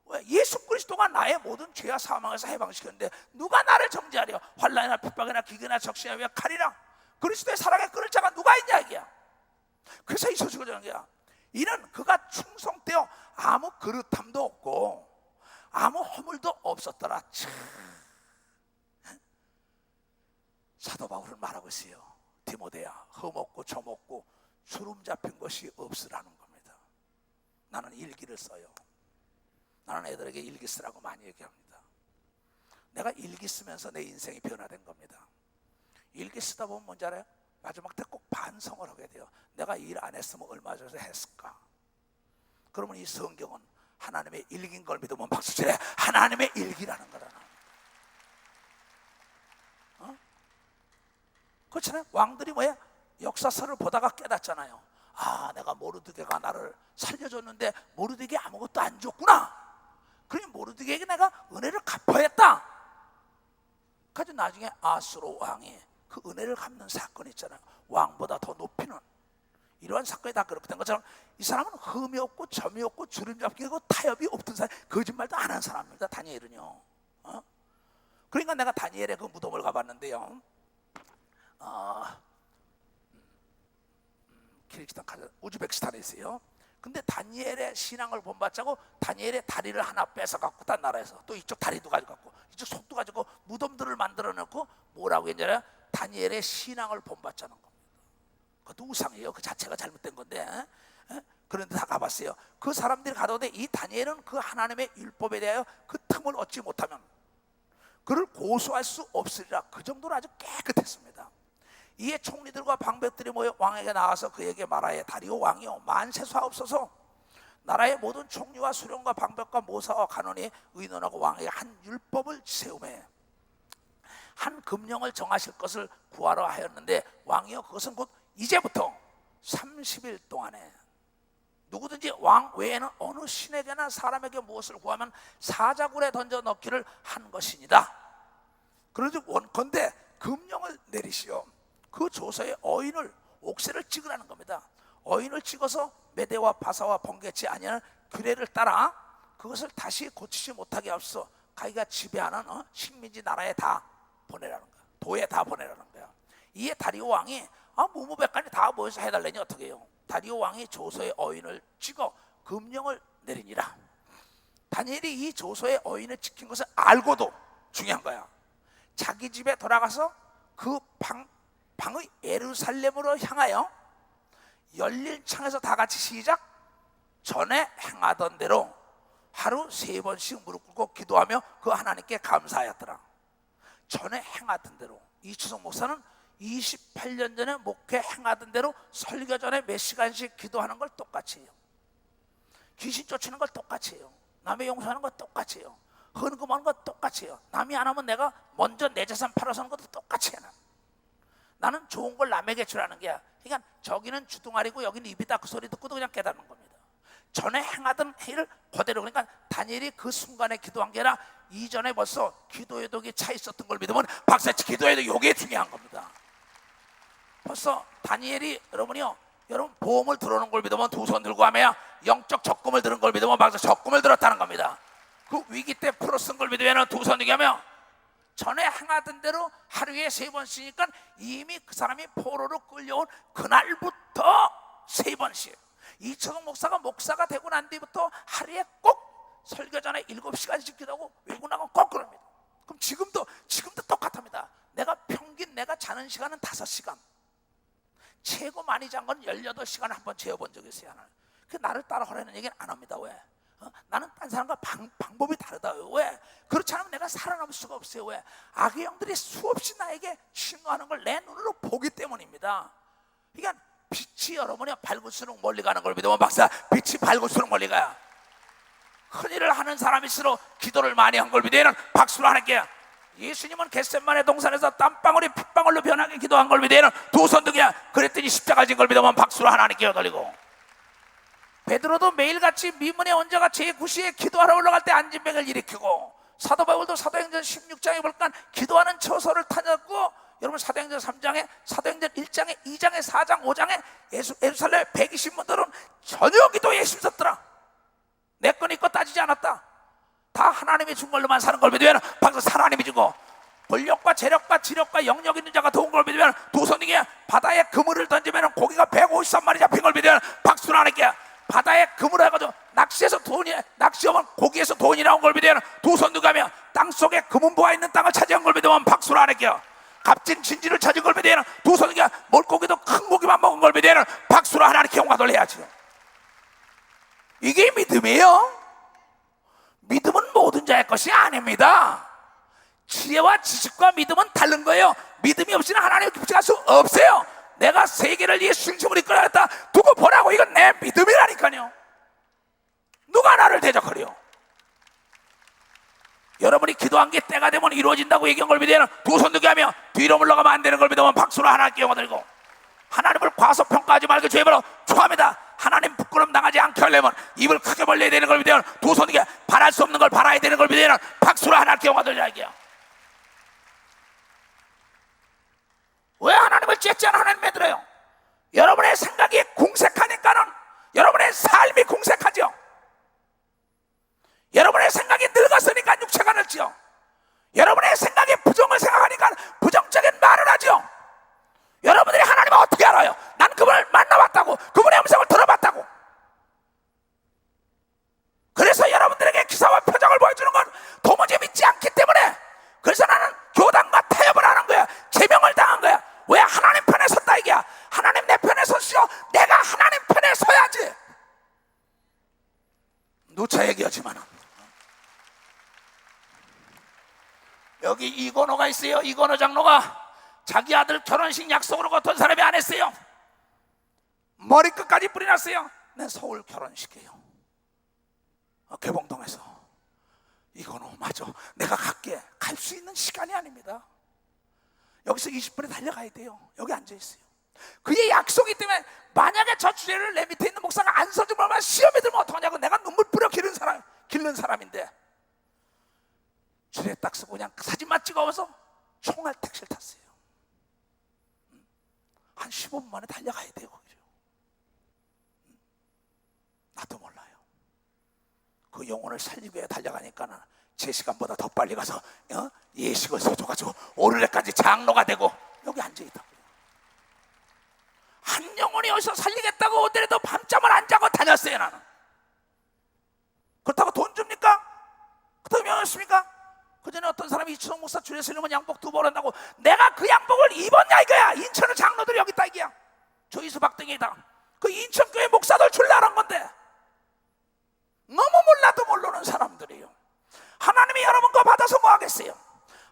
왜? 예수 그리스도가 나의 모든 죄와 사망에서 해방시켰는데 누가 나를 정죄하려? 환난이나 핍박이나 기근이나 적시나 왜 칼이나 그리스도의 사랑에 끊을 자가 누가 있냐 이게야. 그래서 이 소식을 전한 거야. 이는 그가 충성되어 아무 그릇함도 없고 아무 허물도 없었더라. 참. 사도 바울은 말하고 있어요. 디모데야, 흠없고 점없고 주름 잡힌 것이 없으라는 겁니다. 나는 일기를 써요. 나는 애들에게 일기 쓰라고 많이 얘기합니다. 내가 일기 쓰면서 내 인생이 변화된 겁니다. 일기 쓰다 보면 뭔지 알아요? 마지막 때 꼭 반성을 하게 돼요. 내가 일 안 했으면 얼마 전에 했을까? 그러면 이 성경은 하나님의 일기인 걸 믿으면 박수치래. 하나님의 일기라는 거잖아. 그렇잖아요. 왕들이 뭐야? 역사서를 보다가 깨닫잖아요. 아, 내가 모르드게가 나를 살려줬는데 모르드게 아무것도 안 줬구나. 그러니 모르드게에게 내가 은혜를 갚아야겠다. 그래서 나중에 아수로 왕이 그 은혜를 갚는 사건이 있잖아요. 왕보다 더 높이는 이러한 사건이 다 그렇게 된 것처럼 이 사람은 흠이 없고 점이 없고 주름 잡기 없고 타협이 없던 사람, 거짓말도 안 한 사람입니다. 다니엘은요. 그러니까 내가 다니엘의 그 무덤을 가봤는데요. 키르기스탄, 우즈베키스탄에 있어요. 근데 다니엘의 신앙을 본받자고 다니엘의 다리를 하나 뺏어갖고 딴 나라에서 또 이쪽 다리도 가져갔고 이쪽 속도 가지고 무덤들을 만들어 놓고 뭐라고 했냐면 다니엘의 신앙을 본받자는 겁니다. 그것도 우상이에요. 그 자체가 잘못된 건데. 그런데 다 가봤어요. 그 사람들이 가던데 이 다니엘은 그 하나님의 율법에 대하여 그 틈을 얻지 못하면 그를 고소할 수 없으리라. 그 정도로 아주 깨끗했습니다. 이에 총리들과 방백들이 모여 왕에게 나와서 그에게 말하여 다리오 왕이여 만세수하옵소서. 나라의 모든 총리와 수령과 방백과 모사와 간원이 의논하고 왕에게 한 율법을 세우매 한 금령을 정하실 것을 구하러 하였는데 왕이여 그것은 곧 이제부터 30일 동안에 누구든지 왕 외에는 어느 신에게나 사람에게 무엇을 구하면 사자굴에 던져 넣기를 한 것이니라. 그러지 원컨대 금령을 내리시오. 그 조서에 어인을 옥새를 찍으라는 겁니다. 어인을 찍어서 메대와 바사와 번개치 아니하는 규례를 따라 그것을 다시 고치지 못하게 하옵소서. 가기가 지배하는 식민지 나라에 다 보내라는 거야. 도에 다 보내라는 거야. 이에 다리오 왕이 무무백관이 다 모여서 해달라니 어떻게 해요? 다리오 왕이 조서의 어인을 찍어 금령을 내리니라. 다니엘이 이 조서의 어인을 찍힌 것을 알고도 중요한 거야. 자기 집에 돌아가서 그 방의 예루살렘으로 향하여 열릴 창에서 다 같이 시작. 전에 행하던 대로 하루 3번씩 무릎 꿇고 기도하며 그 하나님께 감사하였더라. 전에 행하던 대로. 이추석 목사는 28년 전에 목회 행하던 대로 설교 전에 몇 시간씩 기도하는 걸 똑같이 해요. 귀신 쫓는 걸 똑같이 해요. 남의 용서하는 거 똑같이 해요. 헌금하는 거 똑같이 해요. 남이 안 하면 내가 먼저 내 재산 팔아서 하는 것도 똑같이 해요. 나는 좋은 걸 남에게 주라는 게, 그러니까 저기는 주둥아리고 여기는 입이다 그 소리 듣고도 그냥 깨닫는 겁니다. 전에 행하던 행위를 그대로. 그러니까 다니엘이 그 순간에 기도한 게 아니라 이전에 벌써 기도의 독이 차 있었던 걸 믿으면 박사치 기도의 독이 요게 중요한 겁니다. 벌써 다니엘이 여러분이요, 여러분 보험을 들어오는 걸 믿으면 두 손 들고 하면 영적 적금을 들은 걸 믿으면 박사 적금을 들었다는 겁니다. 그 위기 때 풀어 쓴 걸 믿으면 두 손 들게 하면 전에 행하던 대로 하루에 3번 쓰니까 이미 그 사람이 포로로 끌려온 그날부터 3번씩. 이철성 목사가 되고 난 뒤부터 하루에 꼭 설교 전에 7시간씩 기도하고 외국 나가면 꼭 그럽니다. 그럼 지금도 똑같습니다. 평균 내가 자는 시간은 5시간, 최고 많이 잔 건 18시간 한번 재워본 적이 있어요. 그 나를 따라하라는 얘기는 안 합니다. 왜? 나는 딴 사람과 방법이 다르다. 왜? 그렇지 않으면 내가 살아남을 수가 없어요. 왜? 악의 영들이 수없이 나에게 침노하는 걸 내 눈으로 보기 때문입니다. 그러니까 빛이 여러분이 밝을수록 멀리 가는 걸 믿으면 박사, 빛이 밝을수록 멀리 가요. 큰일을 하는 사람일수록 기도를 많이 한 걸 믿으면 박수로 하나님께. 예수님은 겟세마네 동산에서 땀방울이 핏방울로 변하게 기도한 걸 믿으면 두 손 들게. 그랬더니 십자가 진 걸 믿으면 박수로 하나님께 돌리고. 베드로도 매일같이 미문의 원자가 제9시에 기도하러 올라갈 때 안진병을 일으키고, 사도 바울도 사도행전 16장에 볼까 기도하는 처소를 타졌고, 여러분 사도행전 3장에, 사도행전 1장에, 2장에, 4장, 5장에 예루살렘 120문들은 전혀 기도에 힘썼더라. 내 건 있고 따지지 않았다. 다 하나님이 준 걸로만 사는 걸 믿으면 박수. 하나님이 주고 권력과 재력과 지력과 영역 있는 자가 도운 걸 믿으면 두 손 등에 바다에 그물을 던지면 고기가 153마리 잡힌 걸 믿으면 박수를 하나님께. 바다에 그물을 해가지고 낚시하면 고기에서 돈이 나온 걸 믿으면 두 손 들가며 땅속에 금은보화 있는 땅을 차지한 걸 믿으면 박수를 하나님께. 값진 진지를 찾은 걸 믿으면 두 손 들게. 물고기도 큰 고기만 먹은 걸 믿으면 박수를 하나님께 영광을 해야지. 이게 믿음이에요. 믿음은 모든 자의 것이 아닙니다. 지혜와 지식과 믿음은 다른 거예요. 믿음이 없이는 하나님을 기쁘게 할 수 없어요. 내가 세계를 이 순종을 이끌어냈다 두고 보라고. 이건 내 믿음이라니까요. 누가 나를 대적하려? 여러분이 기도한 게 때가 되면 이루어진다고 얘기한 걸 믿으면 두 손 들게 하며 뒤로 물러가면 안 되는 걸 믿으면 박수로 하나님께 영광 드리고. 하나님을 과소평가하지 말고 죄별로 좋아합니다. 하나님 부끄럼 당하지 않게 하려면 입을 크게 벌려야 되는 걸 믿으면 두 손 들게. 바랄 수 없는 걸 바라야 되는 걸 믿으면 박수로 하나님께 영광 드리라고요. 왜 하나님을 쬐지 않아 하나님 들어요? 여러분의 생각이 궁색하니까는 여러분의 삶이 궁색하죠. 여러분의 생각이 늙었으니까 육체가 늙지요. 여러분의 생각이 부정을 생각하니까 부정적인 말을 하죠. 여러분들이 하나님을 어떻게 알아요? 난 그분을 만나봤다고, 그분의 음성을 들어봤다고. 그래서 여러분들에게 기사와 표정을 보여주는 건 도무지 믿지 않기 때문에, 그래서 나는 교단과 타협을 하는 거야. 제명을 당한 거야. 왜? 하나님 편에 섰다 이게야. 하나님 내 편에 서시오. 내가 하나님 편에 서야지. 누차 얘기하지만은 여기 이건호가 있어요. 이건호 장로가 자기 아들 결혼식 약속으로 어떤 사람이 안 했어요. 머리끝까지 뿌리 났어요. 내 서울 결혼식이에요. 개봉동에서. 이건호 맞아. 내가 갈게. 갈 수 있는 시간이 아닙니다. 여기서 20분에 달려가야 돼요. 여기 앉아있어요. 그의 약속이기 때문에 만약에 저 주제를 내 밑에 있는 목사가 안 서주면 얼마나 시험에 들면 어떡하냐고. 내가 눈물 뿌려 기른 사람인데 주제 딱 쓰고 그냥 사진만 찍어와서 총알 택시를 탔어요. 한 15분 만에 달려가야 돼요. 나도 몰라요. 그 영혼을 살리기 위해 달려가니까 제 시간보다 더 빨리 가서 예식을 서줘가지고 오늘날까지 장로가 되고 여기 앉아있다고. 한 영혼이 어디서 살리겠다고 오늘에도 밤잠을 안 자고 다녔어요. 나는. 그렇다고 돈 줍니까? 그렇다고 명했습니까? 그 전에 어떤 사람이 이춘홍 목사 주례 쓰려면 양복 2벌 한다고. 내가 그 양복을 입었냐 이거야. 인천의 장로들이 여기 있다 이게야. 조이수 박등이다. 그 인천교회 목사들 줄라란 건데 너무 몰라도 모르는 사람들이에요. 하나님이 여러분 거 받아서 뭐 하겠어요?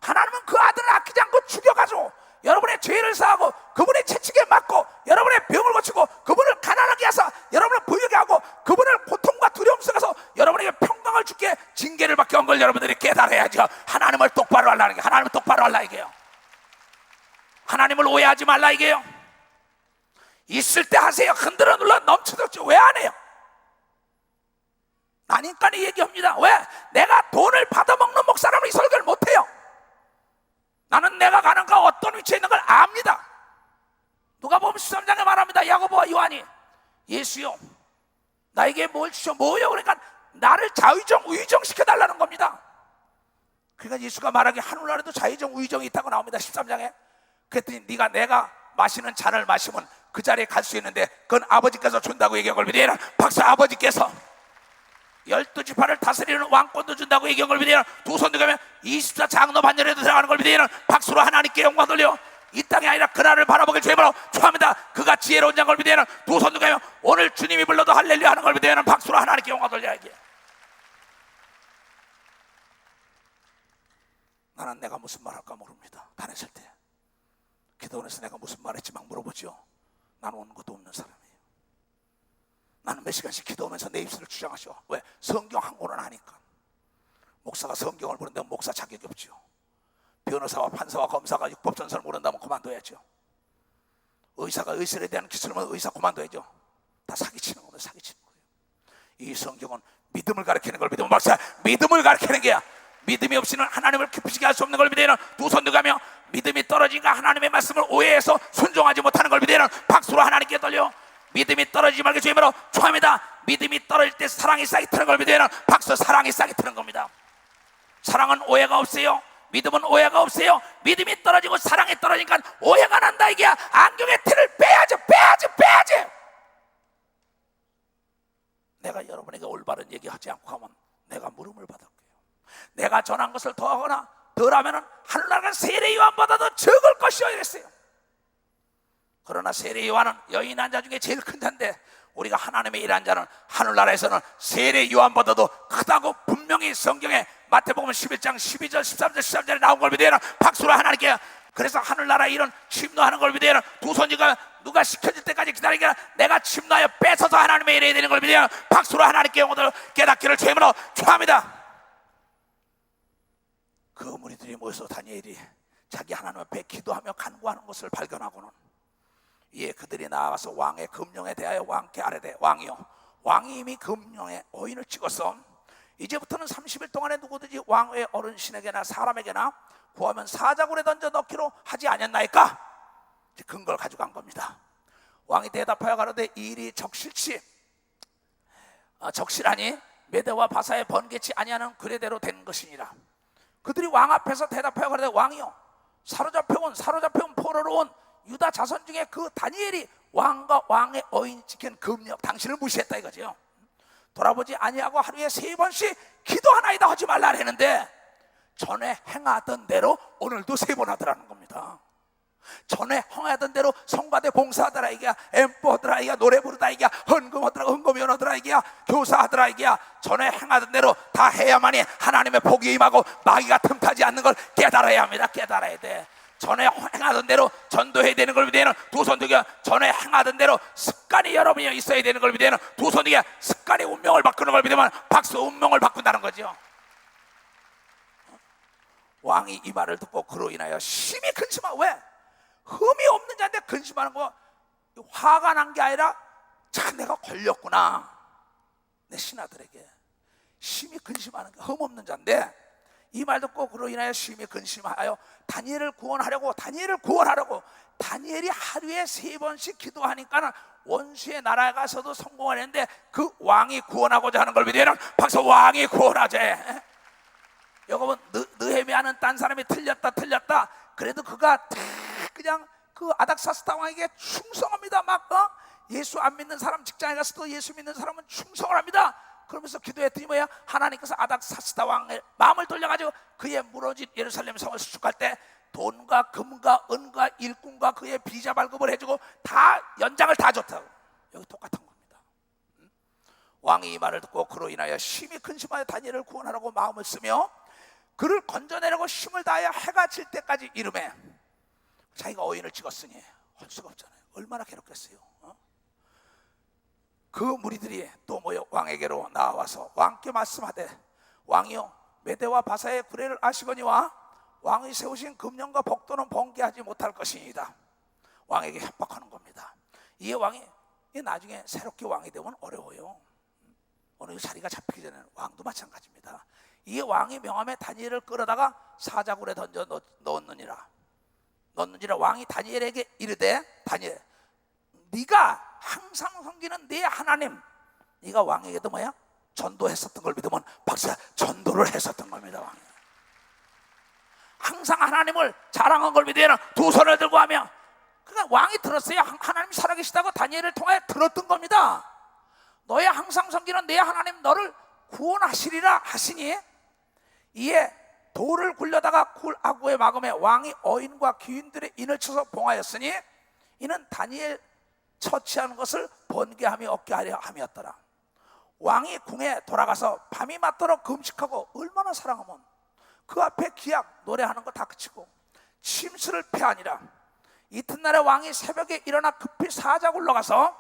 하나님은 그 아들을 아끼지 않고 죽여가지고 여러분의 죄를 사하고 그분의 채찍에 맞고 여러분의 병을 고치고 그분을 가난하게 하사 여러분을 부유하게 하고 그분을 고통과 두려움 속에서 여러분에게 평강을 주게 징계를 받게 한 걸 여러분들이 깨달아야죠. 하나님을 똑바로 하려는 게. 하나님을 똑바로 하려 이게요. 하나님을 오해하지 말라 이게요. 있을 때 하세요. 흔들어 눌러 넘쳐졌죠. 왜 안 해요? 나니까 이 얘기합니다. 왜? 내가 돈을 받아먹는 목사라면 이 설교를 못해요. 나는 내가 가는 가 어떤 위치에 있는 걸 압니다. 누가복음 13장에 말합니다. 야고보와 요한이 예수요 나에게 뭘 주셔? 뭐요? 그러니까 나를 자의정 우의정 시켜달라는 겁니다. 그러니까 예수가 말하기에 하늘나라에도 자의정 우의정이 있다고 나옵니다. 13장에. 그랬더니 네가 내가 마시는 잔을 마시면 그 자리에 갈 수 있는데 그건 아버지께서 준다고 얘기한 걸 믿으라. 박수. 아버지께서 12지파를 다스리는 왕권도 준다고 얘기한 걸 믿으라. 두 손 들면 24장로 반열에도 들어가는 걸 믿으라. 박수로 하나님께 영광 돌려. 이 땅이 아니라 그날을 바라보길 주님으로 축하합니다. 그가 지혜로운 자인 걸 믿으라. 두 손 들면 오늘 주님이 불러도 할렐루야 하는 걸 믿으라. 박수로 하나님께 영광 돌려. 이게 나는 내가 무슨 말 할까 모릅니다. 다녔을 때 기도원에서 내가 무슨 말 했지 막 물어보죠. 나는 온 것도 없는 사람이에요. 나는 몇 시간씩 기도하면서 내 입술을 주장하셔. 왜? 성경 한 권은 하니까. 목사가 성경을 보는데 목사 자격이 없죠. 변호사와 판사와 검사가 율법전선을 모른다면 그만둬야죠. 의사가 의술에 대한 기술을 모르면 의사 그만둬야죠. 다 사기치는 거예요. 사기치는 거예요. 이 성경은 믿음을 가르치는 걸 믿으면 박사 믿음을 가르치는 게야. 믿음이 없이는 하나님을 기쁘시게 할 수 없는 걸 믿으는 두 손 들가며 믿음이 떨어지니까 하나님의 말씀을 오해해서 순종하지 못하는 걸 믿으는 박수로 하나님께 돌려. 믿음이 떨어지지 말게 주님으로 축하합니다. 믿음이 떨어질 때 사랑이 싹이 트는 걸 믿으는 박수. 사랑이 싹이 트는 겁니다. 사랑은 오해가 없어요. 믿음은 오해가 없어요. 믿음이 떨어지고 사랑이 떨어지니까 오해가 난다 이게야. 안경의 티를 빼야지. 내가 여러분에게 올바른 얘기하지 않고 하면 내가 물음을 받을 거예요. 내가 전한 것을 더하거나 덜하면 하늘나라가 세례 요한보다도 적을 것이요 이랬어요. 그러나 세례 요한은 여인 한 자 중에 제일 큰 자인데 우리가 하나님의 일한 자는 하늘나라에서는 세례 요한보다도 크다고 분명히 성경에 마태복음 11장 12절 13절 13절에 나온 걸 믿어야 박수로 하나님께. 그래서 하늘나라 일은 침노하는 걸 믿어야 두 손이가 누가 시켜줄 때까지 기다리게 내가 침노하여 뺏어서 하나님의 일에 되는 걸 믿어야 박수로 하나님께 영혼을 깨닫기를 죄물로 축하합니다. 그 무리들이 모여서 다니엘이 자기 하나님 앞에 기도하며 간구하는 것을 발견하고는 이에 그들이 나아가서 왕의 금령에 대하여 왕께 아뢰되 왕이요 왕이 이미 금령에 오인을 찍어서 이제부터는 30일 동안에 누구든지 왕의 어른신에게나 사람에게나 구하면 사자굴에 던져 넣기로 하지 아니었나이까? 근거를 가져간 겁니다. 왕이 대답하여 가로되 이 일이 적실하니 메대와 바사에 번개치 아니하는 그래대로 된 것이니라. 그들이 왕 앞에서 대답하여 가로되 왕이요 사로잡혀온 포로로 온 유다 자손 중에 그 다니엘이 왕과 왕의 어인 지킨 금령 당신을 무시했다 이거죠. 돌아보지 아니하고 하루에 3번씩 기도하나이다 하지 말라 했는데 전에 행하던 대로 오늘도 3번 하더라는 겁니다. 전에 행하던 대로 성가대 봉사하더라 이게야. 엠포하더라 이게야. 노래 부르다 이게야. 헌금하더라 헌금연하더라 이게야. 교사하더라 이게야. 전에 행하던 대로 다 해야만이 하나님의 복이 임하고 마귀가 틈타지 않는 걸 깨달아야 합니다. 깨달아야 돼. 전에 행하던 대로 전도해야 되는 걸 믿어야 두 손 들게. 전에 행하던 대로 습관이 여러분이 있어야 되는 걸 믿어야 두 손 들게. 습관이 운명을 바꾸는 걸 믿으면 박수 운명을 바꾼다는 거죠. 왕이 이 말을 듣고 그로 인하여 심히 근심하고 왜? 흠이 없는 자인데 근심하는 거 화가 난 게 아니라 참 내가 걸렸구나. 내 신하들에게 심히 근심하는 게 흠 없는 자인데 이 말 듣고 그로 인하여 심히 근심하여 다니엘을 구원하려고 다니엘이 하루에 3번씩 기도하니까 원수의 나라에 가서도 성공을 했는데 그 왕이 구원하고자 하는 걸 믿으면 박수. 왕이 구원하자. 여러분 느헤미야는 딴 사람이 틀렸다 그래도 그가 그냥 그 아닥사스다 왕에게 충성합니다. 막 예수 안 믿는 사람 직장에 가서도 예수 믿는 사람은 충성을 합니다. 그러면서 기도했더니 뭐야? 하나님께서 아닥사스다 왕의 마음을 돌려가지고 그의 무너진 예루살렘 성을 수축할 때 돈과 금과 은과 일꾼과 그의 비자 발급을 해주고 다 연장을 다 줬다고. 여기 똑같은 겁니다. 왕이 이 말을 듣고 그로 인하여 심히 근심하여 다니엘을 구원하라고 마음을 쓰며 그를 건져내려고 힘을 다하여 해가 질 때까지 이르매 자기가 어인을 찍었으니 할 수가 없잖아요. 얼마나 괴롭겠어요. 그 무리들이 또 모여 왕에게로 나와서 왕께 말씀하되 왕이여 메대와 바사의 구례를 아시거니와 왕이 세우신 금령과 복도는 번개하지 못할 것이니이다. 왕에게 협박하는 겁니다. 이 왕이 나중에 새롭게 왕이 되면 어려워요. 어느 자리가 잡히기 전에 왕도 마찬가지입니다. 이 왕이 명함에 다니엘을 끌어다가 사자굴에 던져 넣었느니라. 왕이 다니엘에게 이르되, 다니엘, 네가 항상 섬기는 네 하나님, 네가 왕에게도 뭐야? 전도했었던 걸 믿으면 박사, 전도를 했었던 겁니다. 왕이 항상 하나님을 자랑한 걸 믿으면 두 손을 들고 하며, 그러니까 왕이 들었어요. 하나님이 살아계시다고 다니엘을 통해 들었던 겁니다. 너의 항상 섬기는 내 하나님 너를 구원하시리라 하시니, 이에 돌을 굴려다가 굴 아구에 막음에 왕이 어인과 귀인들의 인을 쳐서 봉하였으니 이는 다니엘 처치하는 것을 번개함이 없게 하려 함이었더라. 왕이 궁에 돌아가서 밤이 맞도록 금식하고, 얼마나 사랑하면 그 앞에 기약 노래하는 거 다 그치고 침수를 패하니라. 이튿날에 왕이 새벽에 일어나 급히 사자굴로 가서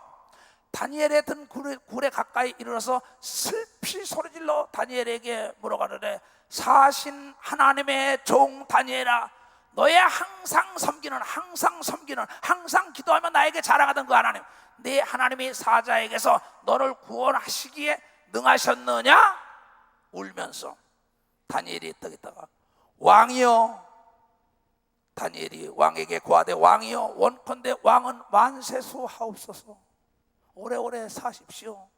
다니엘에 든 굴에 가까이 이르러서 슬피 소리질러 다니엘에게 물어가는데, 사신 하나님의 종 다니엘아, 너의 항상 섬기는 항상 기도하며 나에게 자랑하던 그 하나님, 네 하나님이 사자에게서 너를 구원하시기에 능하셨느냐? 울면서 다니엘이 떡 있다가, 왕이여, 다니엘이 왕에게 고하되, 왕이여, 원컨대 왕은 만세수 하옵소서. 오래오래 사십시오.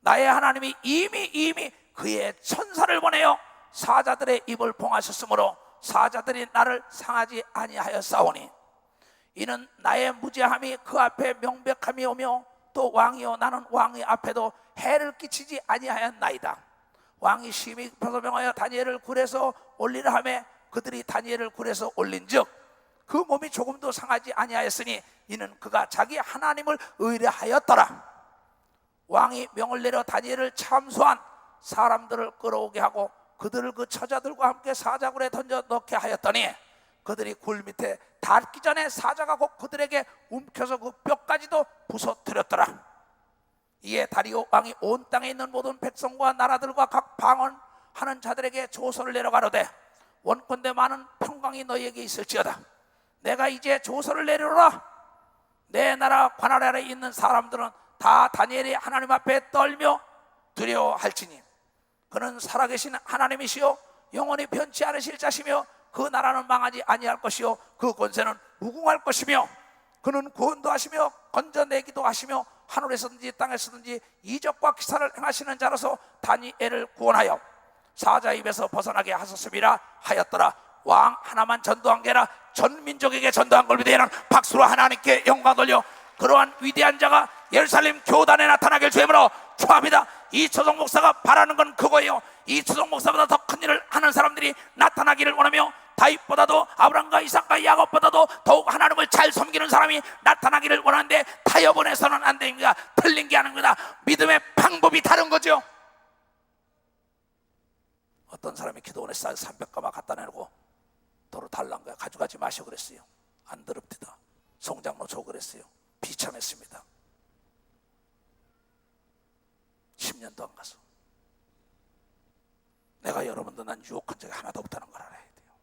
나의 하나님이 이미 그의 천사를 보내어 사자들의 입을 봉하셨으므로 사자들이 나를 상하지 아니하였사오니, 이는 나의 무죄함이 그 앞에 명백함이 오며, 또 왕이여, 나는 왕의 앞에도 해를 끼치지 아니하였나이다. 왕이 심히 급해서 명하여 다니엘을 굴에서 올리라 하매 그들이 다니엘을 굴에서 올린즉 그 몸이 조금도 상하지 아니하였으니 이는 그가 자기 하나님을 의뢰하였더라. 왕이 명을 내려 다니엘을 참수한 사람들을 끌어오게 하고 그들을 그 처자들과 함께 사자굴에 던져 넣게 하였더니, 그들이 굴 밑에 닿기 전에 사자가 곧 그들에게 움켜서 그 뼈까지도 부서뜨렸더라. 이에 다리오 왕이 온 땅에 있는 모든 백성과 나라들과 각 방언하는 자들에게 조서를 내려가로되, 원컨대 많은 평강이 너희에게 있을지어다. 내가 이제 조서를 내려라. 내 나라 관할 아래 있는 사람들은 다 다니엘이 하나님 앞에 떨며 두려워할지니, 그는 살아계신 하나님이시요 영원히 변치 않으실 자시며, 그 나라는 망하지 아니할 것이요 그 권세는 무궁할 것이며, 그는 구원도 하시며 건져내기도 하시며 하늘에서든지 땅에서든지 이적과 기사를 행하시는 자로서 다니엘을 구원하여 사자 입에서 벗어나게 하셨음이라 하였더라. 왕 하나만 전도한 게 아니라 전 민족에게 전도한 걸 믿으면 박수로 하나님께 영광 돌려 그러한 위대한 자가 예루살렘 교단에 나타나길 주임으로 축하합니다. 이초성 목사가 바라는 건 그거예요. 이초성 목사보다 더 큰 일을 하는 사람들이 나타나기를 원하며, 다윗보다도 아브라함과 이삭과 야곱보다도 더욱 하나님을 잘 섬기는 사람이 나타나기를 원하는데, 타협원에서는 안 됩니다. 틀린 게 아닙니다. 믿음의 방법이 다른 거죠. 어떤 사람이 기도원에 쌀 300가마 갖다 내놓고 도로 달란 거야. 가져가지 마시오 그랬어요. 안 더럽디다. 송장로 줘 그랬어요. 비참했습니다. 10년도 안 가서. 내가 여러분들 난 유혹한 적이 하나도 없다는 걸 알아야 돼요.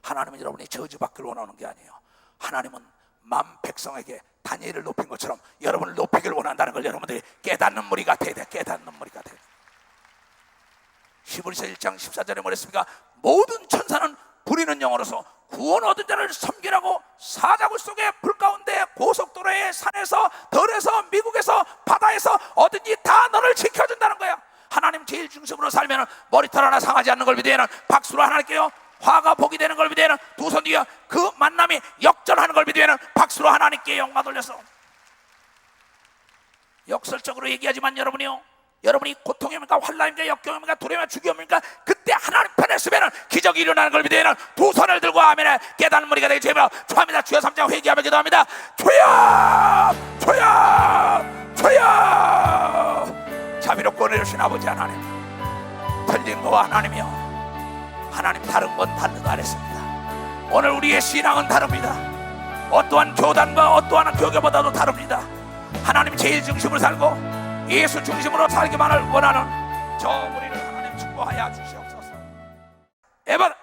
하나님은 여러분이 저주받기를 원하는 게 아니에요. 하나님은 만 백성에게 다니엘을 높인 것처럼 여러분을 높이기를 원한다는 걸 여러분들이 깨닫는 무리가 돼야 돼. 깨닫는 무리가 돼야 돼. 히브리서 1장 14절에 뭐랬습니까? 모든 천사는 부리는 영어로서 구원 얻은 자를 섬기라고 사자굴 속에 불 가운데 고속도로에 산에서 덜에서 미국에서 바다에서 어딘지 다 너를 지켜준다는 거야. 하나님 제일 중심으로 살면 머리털 하나 상하지 않는 걸 믿으면 박수로 하나님께요 화가 복이 되는 걸 믿으면 두 손 뒤에 그 만남이 역전하는 걸 믿으면 박수로 하나님께 영광 돌려서. 역설적으로 얘기하지만 여러분이 고통입니까 환난입니까 역경입니까 두려움입니까 죽음입니까, 그때 하나님 편에 서면 기적이 일어나는 걸 믿으면 두 손을 들고 아멘에 깨닫는 무리가 되게 주님으로 축하합니다. 주여 3장 회개하며 기도합니다. 주여 주여 주여. 자비롭고 은혜로우신 아버지 하나님, 틀린 거와 하나님이여, 하나님 다른 건 다르다 그랬습니다. 오늘 우리의 신앙은 다릅니다. 어떠한 교단과 어떠한 교계보다도 다릅니다. 하나님 제일 중심으로 살고 예수 중심으로 살기만을 원하는 저 우리를 하나님 축복하여 주시옵소서. 에바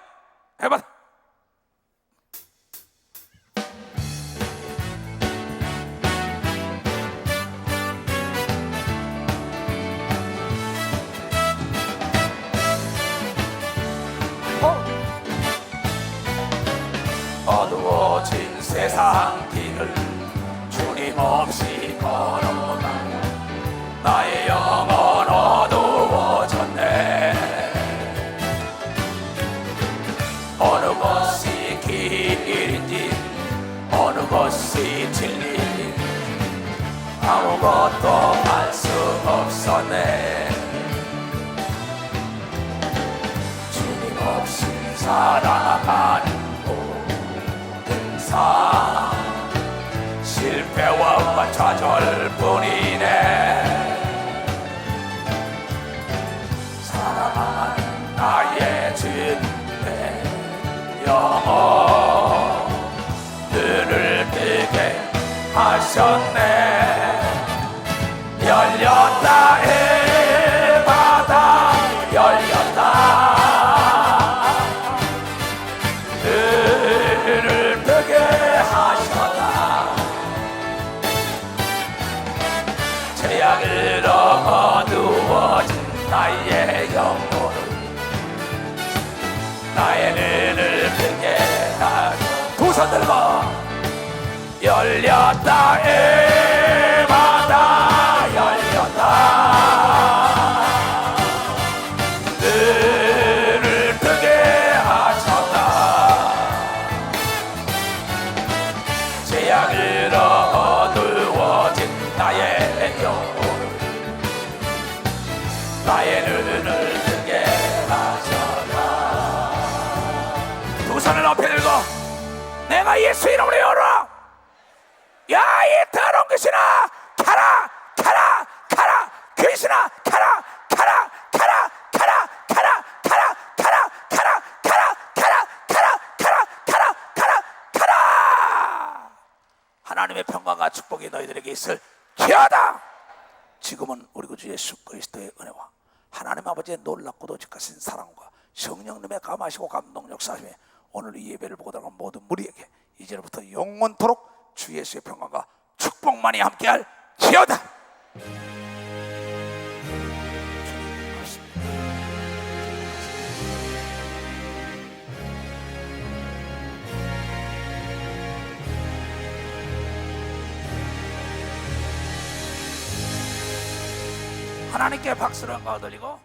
어두워진 세상 길을 주님 없이 걸어보다 나의 영혼 어두워졌네. 어느 것이 길인지 어느 것이 진리인지 아무것도 알 수 없었네. 주님 없이 살아가는 모든 삶 실패와 좌절뿐이네. 사랑하는 나의 주님의 영혼 눈을 뜨게 하셨네. 열렸다 해바다 열렸다. 눈을 뜨게 하셨다. 죄악으로 어두워진 나의 영혼을 나의 눈을 뜨게 하셨다. 두 손 들고 열렸다 해마다 열렸다. 눈을 뜨게 하셨다. 죄악으로 어두워진 나의 영혼 나의 눈을 뜨게 하셨다. 두 손을 높이 들고 내가 예수 이름으로 열어. 야, 이 더러운 귀신아 가라 가라 가라. 귀신아 가라 가라 가라 가라 가라 가라 가라 가라 가라 가라 가라 가라 가라 가라 가라. 하나님의 평강과 축복이 너희들에게 있을 기하다. 지금은 우리 구주 예수 그리스도의 은혜와 하나님 아버지의 놀랍고도 직하신 사랑과 성령님의 감하시고 감동 역사심에 오늘 이 예배를 보고 들어간 모든 무리에게 이제부터 영원토록 주 예수의 평강과 축복만이 함께할 지어다. 하나님께 박수를 한번 드리고